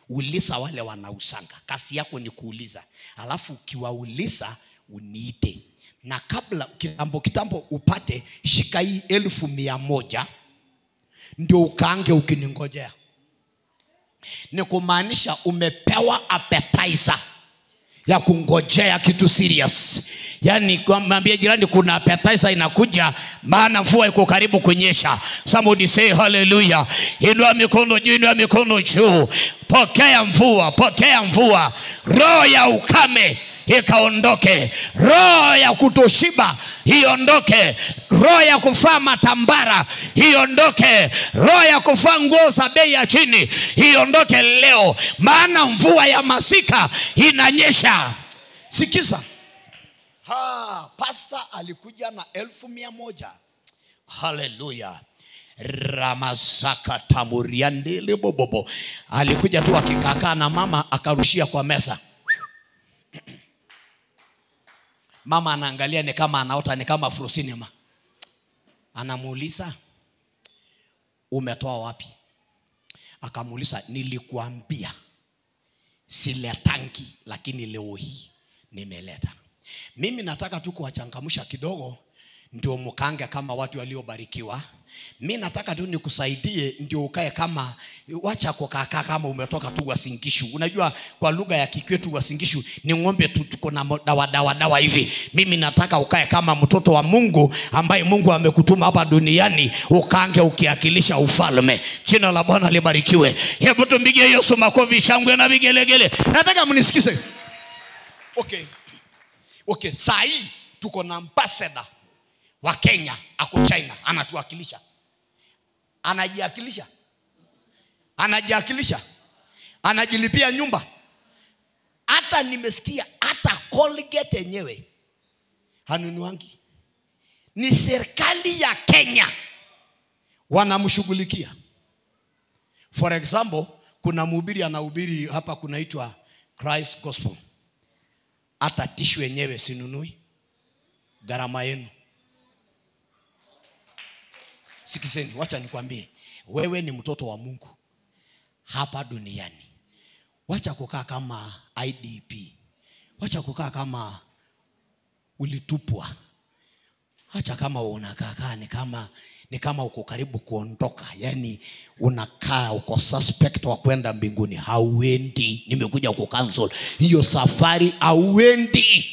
Uliza wale wanausanga, kazi yako ni kuuliza. Alafu ukiwauliza uniite. Na kabla kitambo upate, shika hii 1,100 ndio ukaange ukiningojea. Ni kumaanisha umepewa appetizer ya kungojea kitu serious. Yaani mwambie jirani, kuna appetizer inakuja, maana mvua iko karibu kunyesha. Somebody say hallelujah. Inua mikono juu, inua mikono juu. Pokea mvua, pokea mvua. Roho ya ukame ikaondoke, roho ya kutoshiba iondoke, roho ya kuvaa matambara iondoke, roho ya kuvaa nguo za bei ya chini iondoke leo, maana mvua ya masika inanyesha. Sikiza. Pastor alikuja na 1,100. Hallelujah. Ramasaka tamuriandele bobobo. Alikuja tu akikakaa na mama, akarushia kwa meza. Mama anaangalia ni kama anaota, ni kama Afro Cinema. Anamuuliza, umetoa wapi? Akamuuliza, nilikuambia siletangi, lakini leo hii nimeleta. Mimi nataka tu kuwachangamsha kidogo ndio mkange kama watu waliobarikiwa. Mimi nataka tu nikusaidie ndio ukae kama, wacha kukaa kama umetoka tu Uasin Gishu. Unajua kwa lugha ya Kikwetu Uasin Gishu ni ng'ombe tu, tuko na dawa hivi. Mimi nataka ukae kama mtoto wa Mungu ambaye Mungu amekutuma hapa duniani, ukaange ukiakilisha ufalme. Jina la Bwana libarikiwe. Hebu tumpigie Yesu makofi, shangwe na vigelegele. Nataka mnisikize. Okay, saa hii tuko na ambassador wa Kenya ako China, anatuwakilisha. Anajiakilisha, anajilipia nyumba. Hata nimesikia hata Colgate yenyewe hanunuangi. Ni serikali ya Kenya wanamshughulikia. For example, kuna mhubiri anahubiri hapa kunaitwa Christ Gospel. Hata tishu yenyewe sinunui, gharama yenu. Sikizeni, wacha nikwambie, wewe ni mtoto wa Mungu hapa duniani. Wacha kukaa kama IDP. Wacha kukaa kama ulitupwa. Wacha kama unakaa ni kama uko karibu kuondoka. Yaani unakaa uko suspect wa kwenda mbinguni. Hauendi. Nimekuja kucancel hiyo safari, hauendi.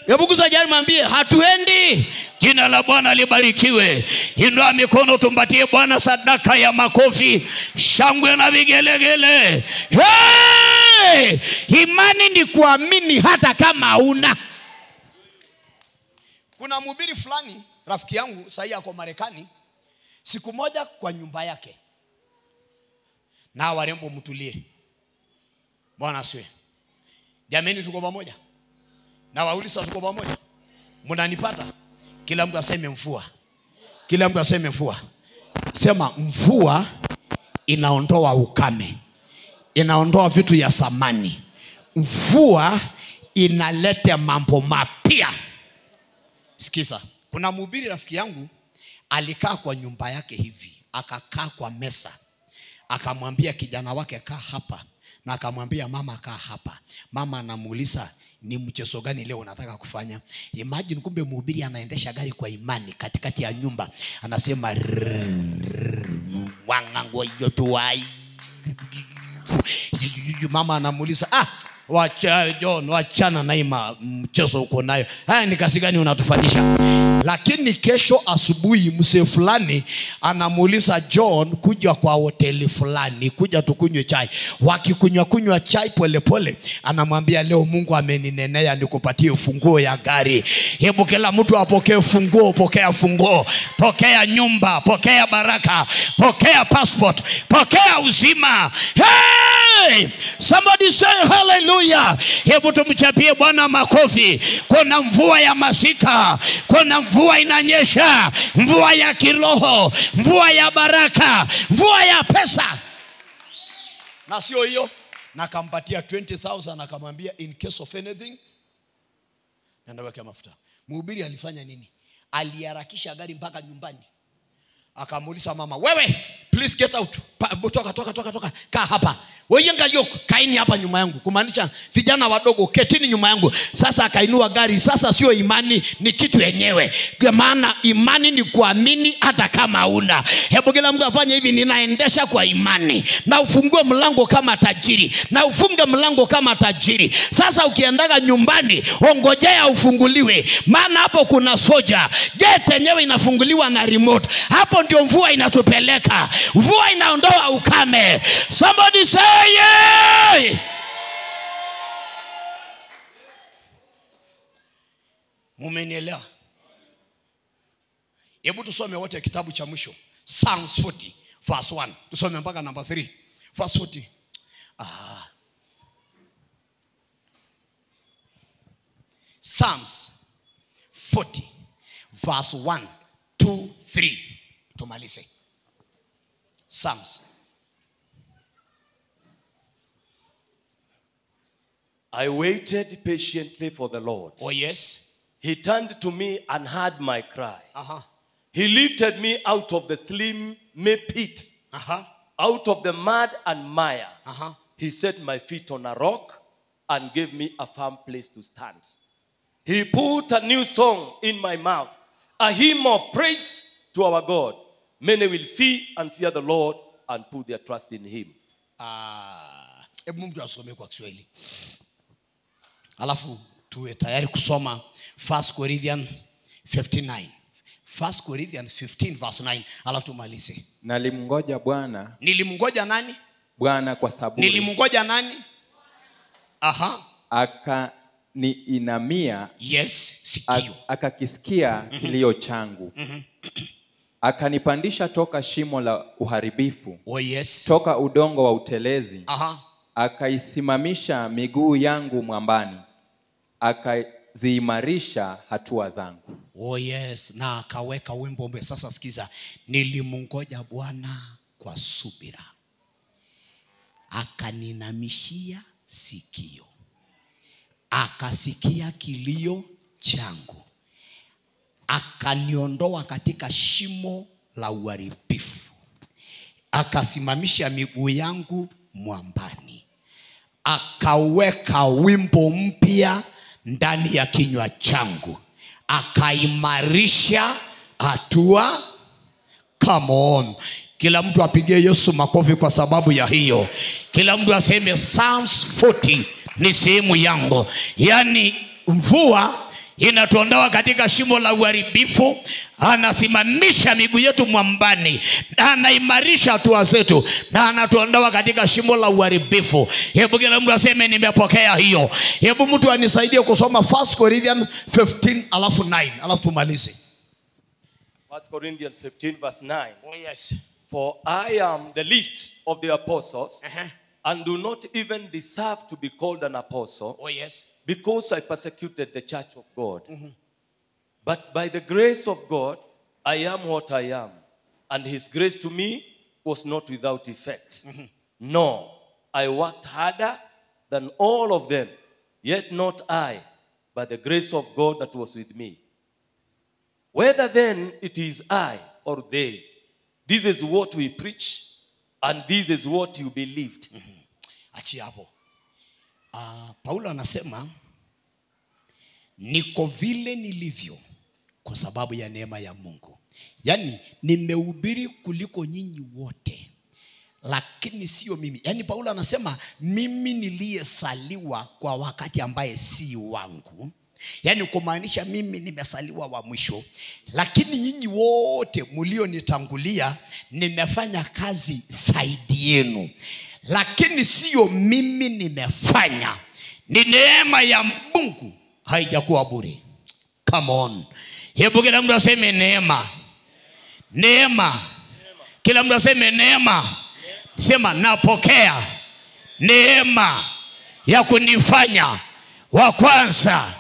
Hebu kusajani mwambie hatuendi. Jina la Bwana libarikiwe. Inua mikono tumpatie Bwana sadaka ya makofi, shangwe na vigelegele. Hey! Imani ni kuamini hata kama hauna. Kuna mhubiri fulani rafiki yangu sasa yako Marekani, siku moja kwa nyumba yake. Na warembo mtulie. Bwana asiwe. Jameni tuko pamoja? Na wauliza tuko pamoja? Mnanipata? Kila mtu aseme mvua. Kila mtu aseme mvua. Sema mvua inaondoa ukame. Inaondoa vitu ya samani. Mvua inaleta mambo mapya. Sikiza. Kuna mhubiri rafiki yangu alikaa kwa nyumba yake hivi, akakaa kwa meza, akamwambia kijana wake, kaa hapa na akamwambia mama, kaa hapa. Mama anamuuliza, ni mchezo gani leo unataka kufanya? Imagine, kumbe mhubiri anaendesha gari kwa imani katikati ya nyumba, anasema wangango yotuai. Mama anamuuliza, wacha John, wachana na mchezo uko nayo. Haya ni kazi gani unatufanyisha? Lakini kesho asubuhi mzee fulani anamuuliza John kuja kwa hoteli fulani, kuja tukunywe chai. Wakikunywa chai pole, anamwambia leo Mungu ameninenea nikupatie ufunguo ya gari. Hebu kila mtu apokee funguo, pokea funguo, pokea nyumba, pokea baraka, pokea passport, pokea uzima. Hey! Somebody say hallelujah. Hebu tumchapie Bwana makofi. Kuna mvua ya masika, kuna mvua inanyesha, mvua ya kiroho, mvua ya baraka, mvua ya pesa. Na sio hiyo, na kampatia 20,000 akamwambia in case of anything nenda weka mafuta. Mhubiri alifanya nini? Aliharakisha gari mpaka nyumbani. Akamuuliza mama, wewe please get out. Toka. Kaa hapa. Wewe ngayoko, kaini hapa nyuma yangu. Kumaanisha vijana wadogo, ketini nyuma yangu. Sasa akainua gari. Sasa sio imani, ni kitu yenyewe. Kwa maana imani ni kuamini hata kama una. Hebu kila mtu afanye hivi, ninaendesha kwa imani. Na ufungue mlango kama tajiri, na ufunge mlango kama tajiri. Sasa ukiendaga nyumbani, ongojea ufunguliwe. Maana hapo kuna soja. Gate yenyewe inafunguliwa na remote. Hapo ndio mvua inatupeleka. Mvua inaondoa ukame. Somebody say yeah. Mumenielewa? Hebu tusome wote kitabu cha mwisho, Psalms 40 verse 1. Tusome mpaka number 3. Verse 40. Psalms 40 verse 1, 2, 3. Tumalize. Psalms. I waited patiently for the Lord. Oh yes. He turned to me and heard my cry. Uh-huh. He lifted me out of the slimy pit, Uh-huh. out of the mud and mire. Uh-huh. He set my feet on a rock and gave me a firm place to stand. He put a new song in my mouth, a hymn of praise to our God. Many will see and fear the Lord and put their trust in him. Hebu mtu asome kwa Kiswahili. Alafu tuwe tayari kusoma 1 Corinthians 15:9. 1 Corinthians 15 verse 9. Alafu tumalize. Nalimngoja Bwana. Nilimngoja nani? Bwana kwa saburi. Nilimngoja nani? Aha. Akaniinamia. Yes, sikio. Akakisikia kilio changu. Akanipandisha toka shimo la uharibifu. Oh yes. Toka udongo wa utelezi. Aha. Akaisimamisha miguu yangu mwambani. Akaziimarisha hatua zangu. Oh yes. Na akaweka wimbo mbe. Sasa sikiza. Nilimngoja Bwana kwa subira. Akaninamishia sikio. Akasikia kilio changu. Akaniondoa katika shimo la uharibifu. Akasimamisha miguu yangu mwambani. Akaweka wimbo mpya ndani ya kinywa changu. Akaimarisha hatua. Come on. Kila mtu apigie Yesu makofi kwa sababu ya hiyo. Kila mtu aseme Psalms 40 ni sehemu yangu. Yani mvua inatuondoa katika shimo la uharibifu, anasimamisha miguu yetu mwambani, anaimarisha hatua zetu, na anatuondoa katika shimo la uharibifu. Hebu kila mtu aseme nimepokea hiyo. Hebu mtu anisaidie kusoma 1 Corinthians 15 alafu 9 alafu tumalize. 1 Corinthians 15 verse 9. Oh yes. For I am the least of the apostles, Uh-huh. and do not even deserve to be called an apostle, Oh yes. because I persecuted the church of God. But by the grace of God, I am what I am. And his grace to me was not without effect. No, I worked harder than all of them, yet not I, but the grace of God that was with me. Whether then it is I or they, this is what we preach, and this is what you believed. achia hapo. Paulo anasema niko vile nilivyo kwa sababu ya neema ya Mungu. Yaani nimehubiri kuliko nyinyi wote, lakini sio mimi. Yaani Paulo anasema mimi niliyesaliwa kwa wakati ambaye si wangu. Yaani kumaanisha mimi nimesaliwa wa mwisho, lakini nyinyi wote mlionitangulia nimefanya kazi zaidi yenu. Lakini sio mimi nimefanya, ni neema ya Mungu, haijakuwa bure. Come on. Hebu kila mtu aseme neema. Neema. Kila mtu aseme neema. Sema napokea neema ya kunifanya wa kwanza,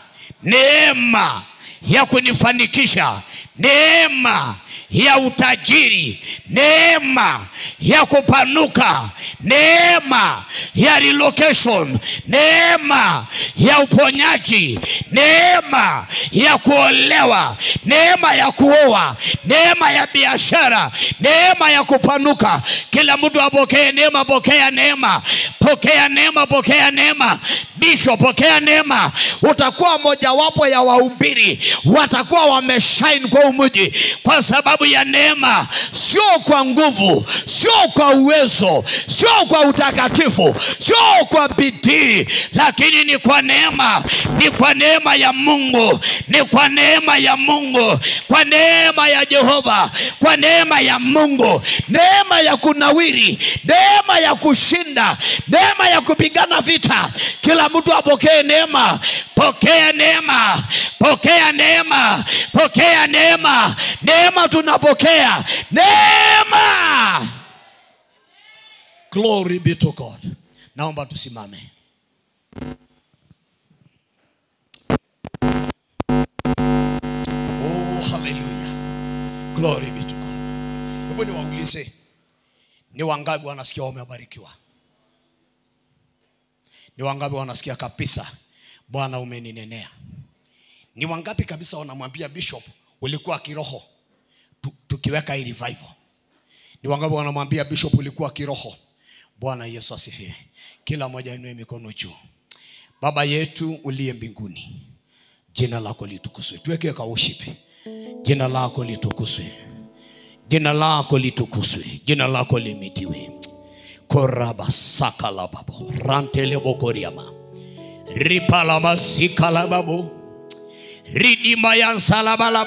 neema ya kunifanikisha, neema ya utajiri, neema ya kupanuka, neema ya relocation, neema ya uponyaji, neema ya kuolewa, neema ya kuoa, neema ya biashara, neema ya kupanuka. Kila mtu apokee neema. Pokea neema, pokea neema, pokea neema. Bishop, pokea neema. Utakuwa mojawapo ya wahubiri watakuwa wameshine kwa mji kwa sababu ya neema. Sio kwa nguvu, sio kwa uwezo, sio kwa utakatifu, sio kwa bidii, lakini ni kwa neema. Ni kwa neema ya Mungu, ni kwa neema ya Mungu, kwa neema ya Jehova, kwa neema ya Mungu. Neema ya kunawiri, neema ya kushinda, neema ya kupigana vita. Kila mtu apokee neema. Pokea neema, pokea neema, pokea neema. Neema tunapokea neema. Glory be to God. Naomba tusimame. Oh, hallelujah. Glory be to God. Hebu niwaulize, ni wangapi wanasikia wamebarikiwa? Ni wangapi wanasikia kabisa Bwana umeninenea? Ni wangapi kabisa wanamwambia Bishop ulikuwa kiroho tukiweka hii revival? Ni wangapi wanamwambia Bishop ulikuwa kiroho? Bwana Yesu asifiwe. Kila mmoja inue mikono juu. Baba yetu uliye mbinguni, jina lako litukuzwe. Tuweke ka worship. Jina lako litukuzwe. Jina lako litukuzwe. Jina lako limitiwe. Koraba sakala babo rantele bokoriama ripala masikala babo ridima yansala bala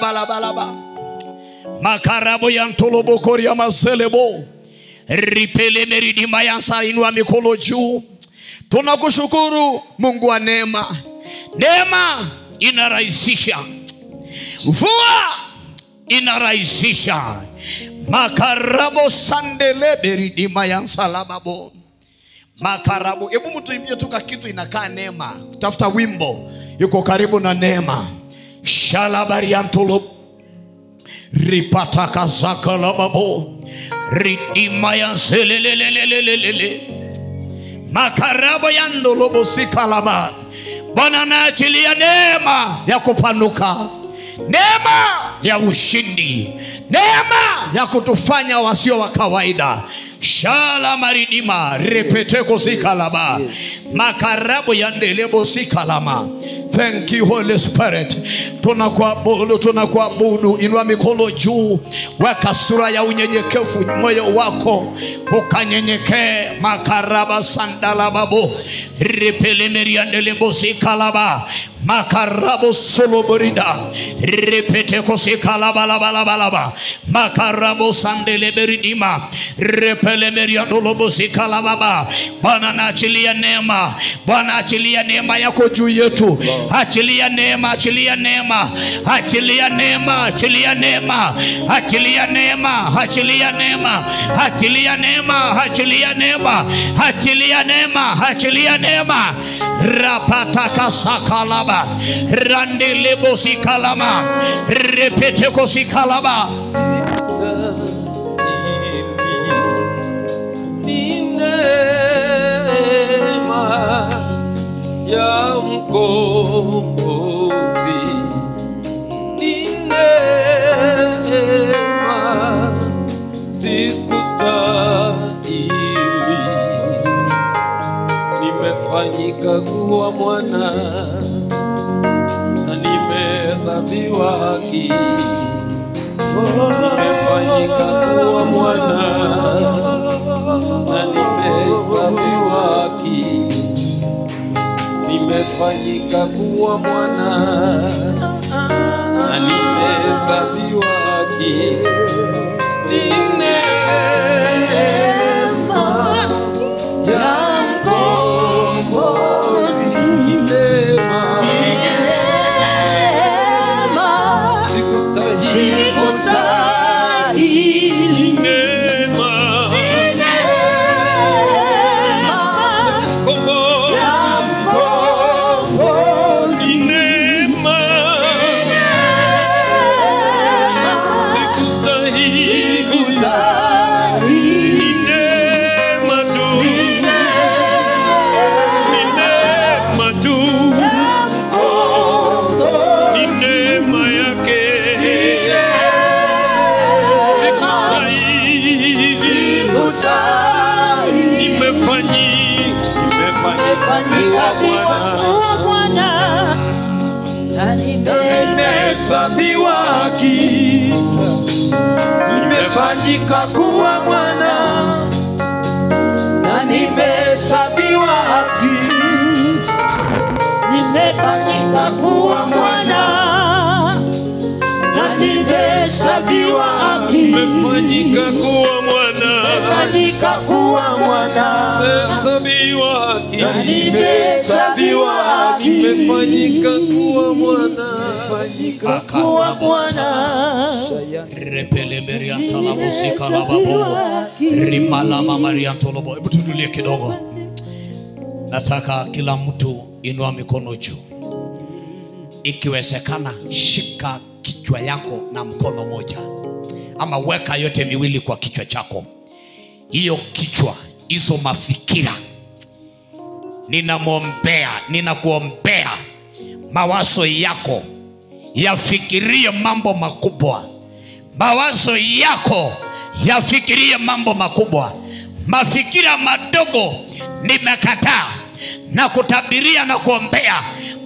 makarabo yantolo bokoriama selebo ripele meridima yansa. Inua mikono juu. Tunakushukuru Mungu wa neema. Neema inarahisisha, mvua inarahisisha. Makarabo sandele beridima yansalababo makarabo. Hebu mtu imbie tuka kitu inakaa neema. Tafuta wimbo yuko karibu na neema. Shalabariantolo ripataka zakalababo ridima yanselelelelelelele makarabo yandolobo sikalaba. Bwana anaachilia neema ya kupanuka, neema ya ushindi, neema ya kutufanya wasio wa kawaida. Shala maridima repeteko sikalaba makarabo yandelebo sikalama. Thank you Holy Spirit. Tunakuabudu. Inua mikono juu. Weka sura ya unyenyekevu moyo wako, ukanyenyekee. Makaraba sandala babo repele meriandelebo sikalaba makarabo soloborida repeteko sikalaba la makarabo sandele beridima repele meriandolobo sikalaba. Bwana naachilia neema. Bwana achilia neema yako juu yetu. Achilia neema, achilia neema, achilia neema, achilia neema, achilia neema, achilia neema, achilia neema, achilia neema, achilia neema, achilia neema. Rapataka sakalaba randelebo sikalama repeteko sikalaba. Ya mkombozi ni neema, sikustahili nimefanyika kuwa mwana na nimehesabiwa haki. Nimefanyika kuwa mwana na nimehesabiwa haki. Nimefanyika kuwa mwana na nimehesabiwa haki. Ni neema ya mkombozi, ni neema. Sikustahili, neema ya mkombozi, ni neema. Sikustahili, ni neema tu, ni neema tu, ni neema yake. Nimefanyika kuwa mwana na nimehesabiwa haki. Nimefanyika kuwa mwana na nimehesabiwa haki. Nimefanyika kuwa mwana na nimehesabiwa haki. Nimefanyika kuwa mwana, nimefanyika kuwa mwana, nimehesabiwa haki. Nimehesabiwa haki. Nimefanyika kuwa mwana, nimefanyika kuwa mwana. Repele meriantala musika la babo. Rimala mamariantolo. Hebu tutulie kidogo. Nataka kila mtu inua mikono juu. Ikiwezekana shika kichwa yako na mkono moja, ama weka yote miwili kwa kichwa chako. Hiyo kichwa, hizo mafikira, ninakuombea mawazo yako yafikirie mambo makubwa. Mawazo yako yafikirie mambo makubwa. Mafikira madogo nimekataa na kutabiria na kuombea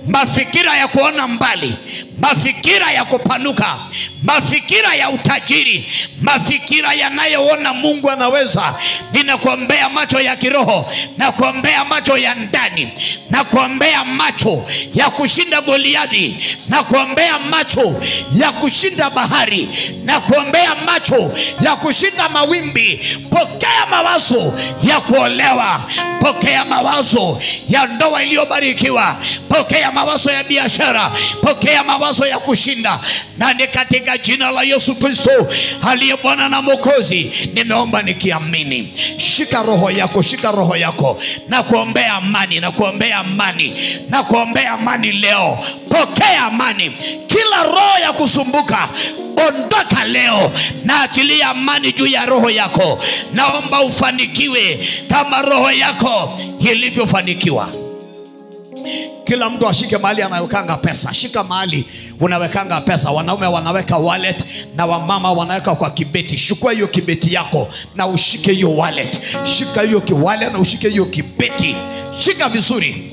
mafikira ya kuona mbali, mafikira ya kupanuka, mafikira ya utajiri, mafikira yanayoona Mungu anaweza. Ninakuombea macho ya kiroho, na kuombea macho ya ndani, na kuombea macho ya kushinda Goliathi, na kuombea macho ya kushinda bahari, na kuombea macho ya kushinda mawimbi. Pokea mawazo ya kuolewa, pokea mawazo ya ndoa iliyobarikiwa, pokea mawazo ya biashara, pokea mawazo ya kushinda. Na ni katika jina la Yesu Kristo aliye Bwana na Mwokozi nimeomba nikiamini. Shika roho yako, shika roho yako, na kuombea amani, na kuombea amani, na kuombea amani leo. Pokea amani. Kila roho ya kusumbuka ondoka leo, na achilia amani juu ya roho yako. Naomba ufanikiwe kama roho yako ilivyofanikiwa. Kila mtu ashike mahali anawekanga pesa. Shika mahali unawekanga pesa. Wanaume wanaweka wallet na wamama wanaweka kwa kibeti. Chukua hiyo kibeti yako na ushike hiyo wallet. Shika hiyo wallet na ushike hiyo kibeti. Shika vizuri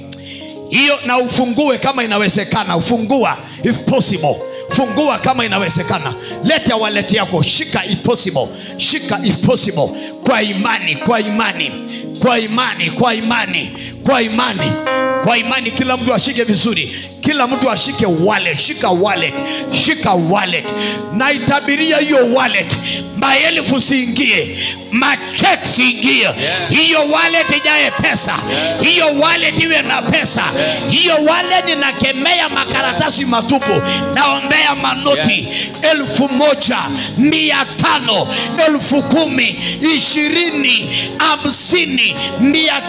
hiyo na ufungue kama inawezekana. Ufungua if possible. Fungua kama inawezekana. Leta wallet yako. Shika if possible. Shika if possible. Kwa imani, kwa imani, kwa imani, kwa imani, kwa imani, kwa imani. Kila mtu ashike vizuri. Kila mtu ashike wallet. Shika wallet. Shika wallet. Na itabiria hiyo wallet maelfu siingie, machek siingie. Hiyo wallet ijae pesa. Hiyo wallet iwe na pesa. Hiyo wallet ninakemea makaratasi matupu. Naombea manoti 1,000, 500, 10,000, 20, 50, 500,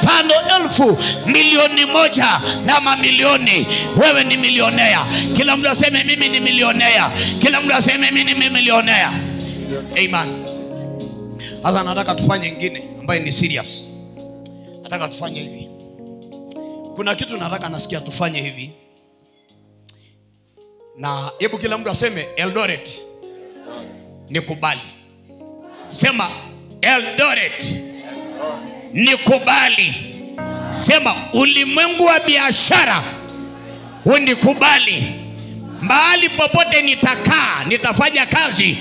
1,000, milioni moja na mamilioni. Wewe ni milionea. Kila mtu aseme mimi ni milionea. Kila mtu aseme mimi ni milionea. Amen. Sasa nataka tufanye nyingine ambayo ni serious. Nataka tufanye hivi. Kuna kitu nataka nasikia tufanye hivi. Na hebu kila mtu aseme Eldoret nikubali. Sema Eldoret nikubali. Sema ulimwengu wa biashara unikubali. Mahali popote nitakaa, nitafanya kazi,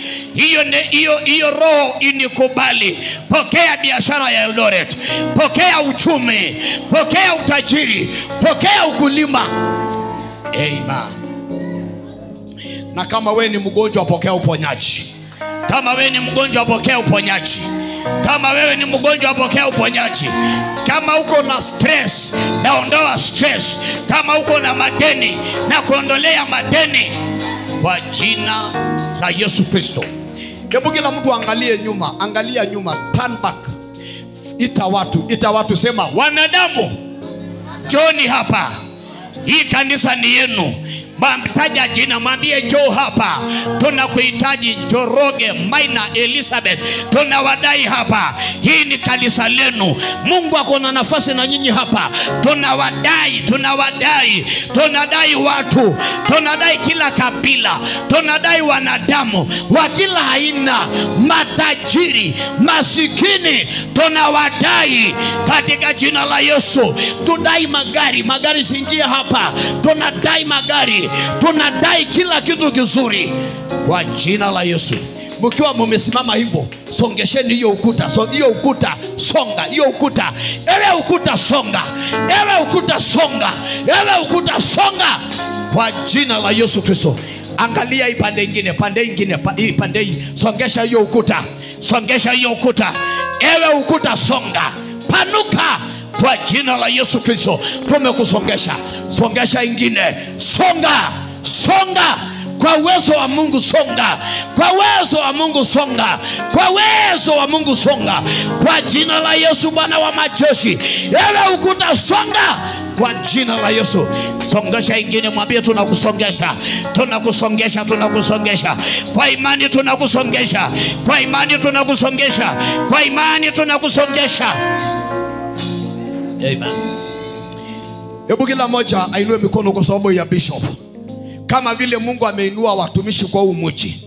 hiyo roho inikubali. Pokea biashara ya Eldoret, pokea uchumi, pokea utajiri, pokea ukulima. Amen. Na kama wewe ni mgonjwa, pokea uponyaji. Kama wewe ni mgonjwa, pokea uponyaji. Kama wewe ni mgonjwa, pokea uponyaji. Kama uko na stress, naondoa stress. Kama uko na madeni, na kuondolea madeni kwa jina la Yesu Kristo. Hebu kila mtu angalie nyuma, angalia nyuma, turn back. Ita watu, sema wanadamu, njoni hapa. Hii kanisa ni yenu. Mtaja jina, mwambie njoo hapa. Tunakuhitaji Njoroge, Maina, Elizabeth. Tunawadai hapa. Hii ni kanisa lenu. Mungu ako na nafasi na nyinyi hapa. Tunadai watu. Tunadai kila kabila. Tunadai wanadamu wa kila aina, matajiri, masikini. Tunawadai katika jina la Yesu. Tudai magari siingie hapa. Tunadai magari. Tunadai kila kitu kizuri kwa jina la Yesu. Mkiwa mmesimama hivyo, songesheni hiyo ukuta. Songa hiyo ukuta. Ewe ukuta songa. Ewe ukuta songa kwa jina la Yesu Kristo. Angalia hii pande nyingine, pande hii. Songesha hiyo ukuta. Ewe ukuta songa. Panuka kwa jina la Yesu Kristo. Tumekusongesha. Songesha ingine. Songa kwa uwezo wa Mungu. Kwa uwezo wa Mungu songa kwa jina la Yesu Bwana wa majeshi. Ewe ukuta songa kwa jina la Yesu. Songesha ingine, mwambie tunakusongesha. Kwa imani tunakusongesha. Amen. Hebu kila moja ainue mikono kwa sababu ya Bishop. Kama vile Mungu ameinua watumishi kwa huu mji,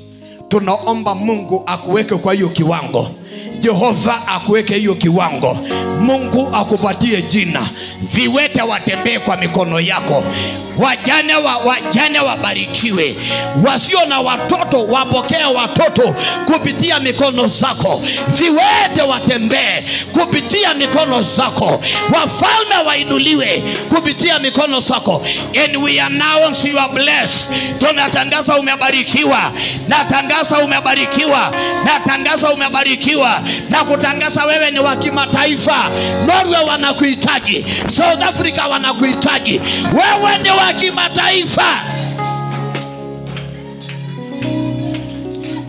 tunaomba Mungu akuweke kwa hiyo kiwango. Jehova akuweke hiyo kiwango. Mungu akupatie jina. Viwete watembee kwa mikono yako. Wajane wabarikiwe. Wasio na watoto wapokea watoto kupitia mikono zako. Viwete watembee kupitia mikono zako. Wafalme wainuliwe kupitia mikono zako. And we announce you are blessed. Tunatangaza umebarikiwa. Natangaza umebarikiwa. Na kutangaza wewe ni wa kimataifa. Norway wanakuhitaji. South Africa wanakuhitaji. Wewe ni wa kimataifa.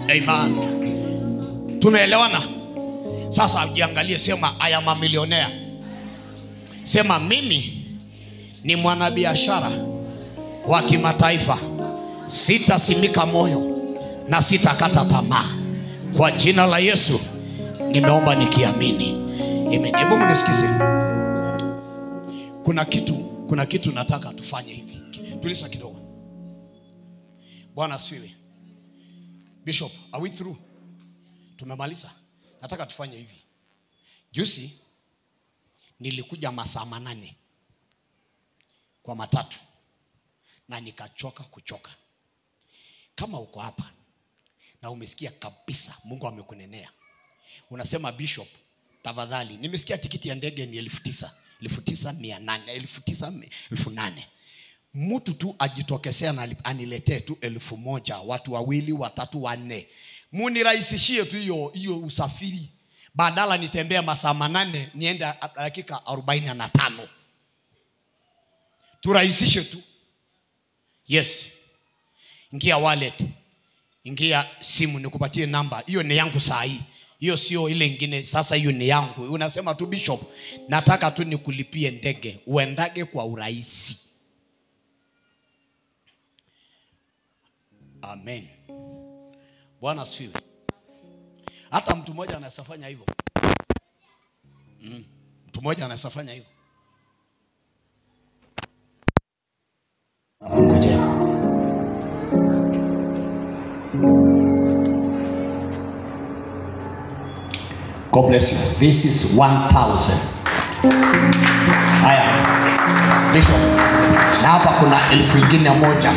Amen. Tumeelewana? Sasa jiangalie, sema I am a millionaire. Sema mimi ni mwanabiashara wa kimataifa. Sitasimika moyo na sitakata tamaa. Kwa jina la Yesu nimeomba nikiamini. Amen. Hebu mnisikize. Kuna kitu nataka tufanye hivi. Tulisa kidogo. Bwana asifiwe. Bishop, are we through? Tumemaliza. Nataka tufanye hivi. Juzi nilikuja masaa 8 kwa matatu na nikachoka. Kama uko hapa na umesikia kabisa Mungu amekunenea, unasema Bishop, tafadhali, nimesikia tikiti ya ndege ni 9,800. Mtu tu ajitokesea na aniletee tu 1,000, watu 2, 3, 4. Munirahisishie tu hiyo usafiri. Badala nitembea masaa 8 nienda dakika 45. Turahisishe tu. Yes. Ingia wallet. Ingia simu nikupatie namba. Hiyo ni yangu saa hii. Hiyo sio ile nyingine. Sasa hiyo ni yangu. Unasema tu Bishop, nataka tu nikulipie ndege uendage kwa urahisi. Amen. Bwana asifiwe. Hata mtu mmoja anaweza fanya hivyo. Mtu mmoja anaweza fanya hivyo. Ngoja. God bless you. This is 1,000. Haya. Bishop. Na hapa kuna 1,000 ingine moja.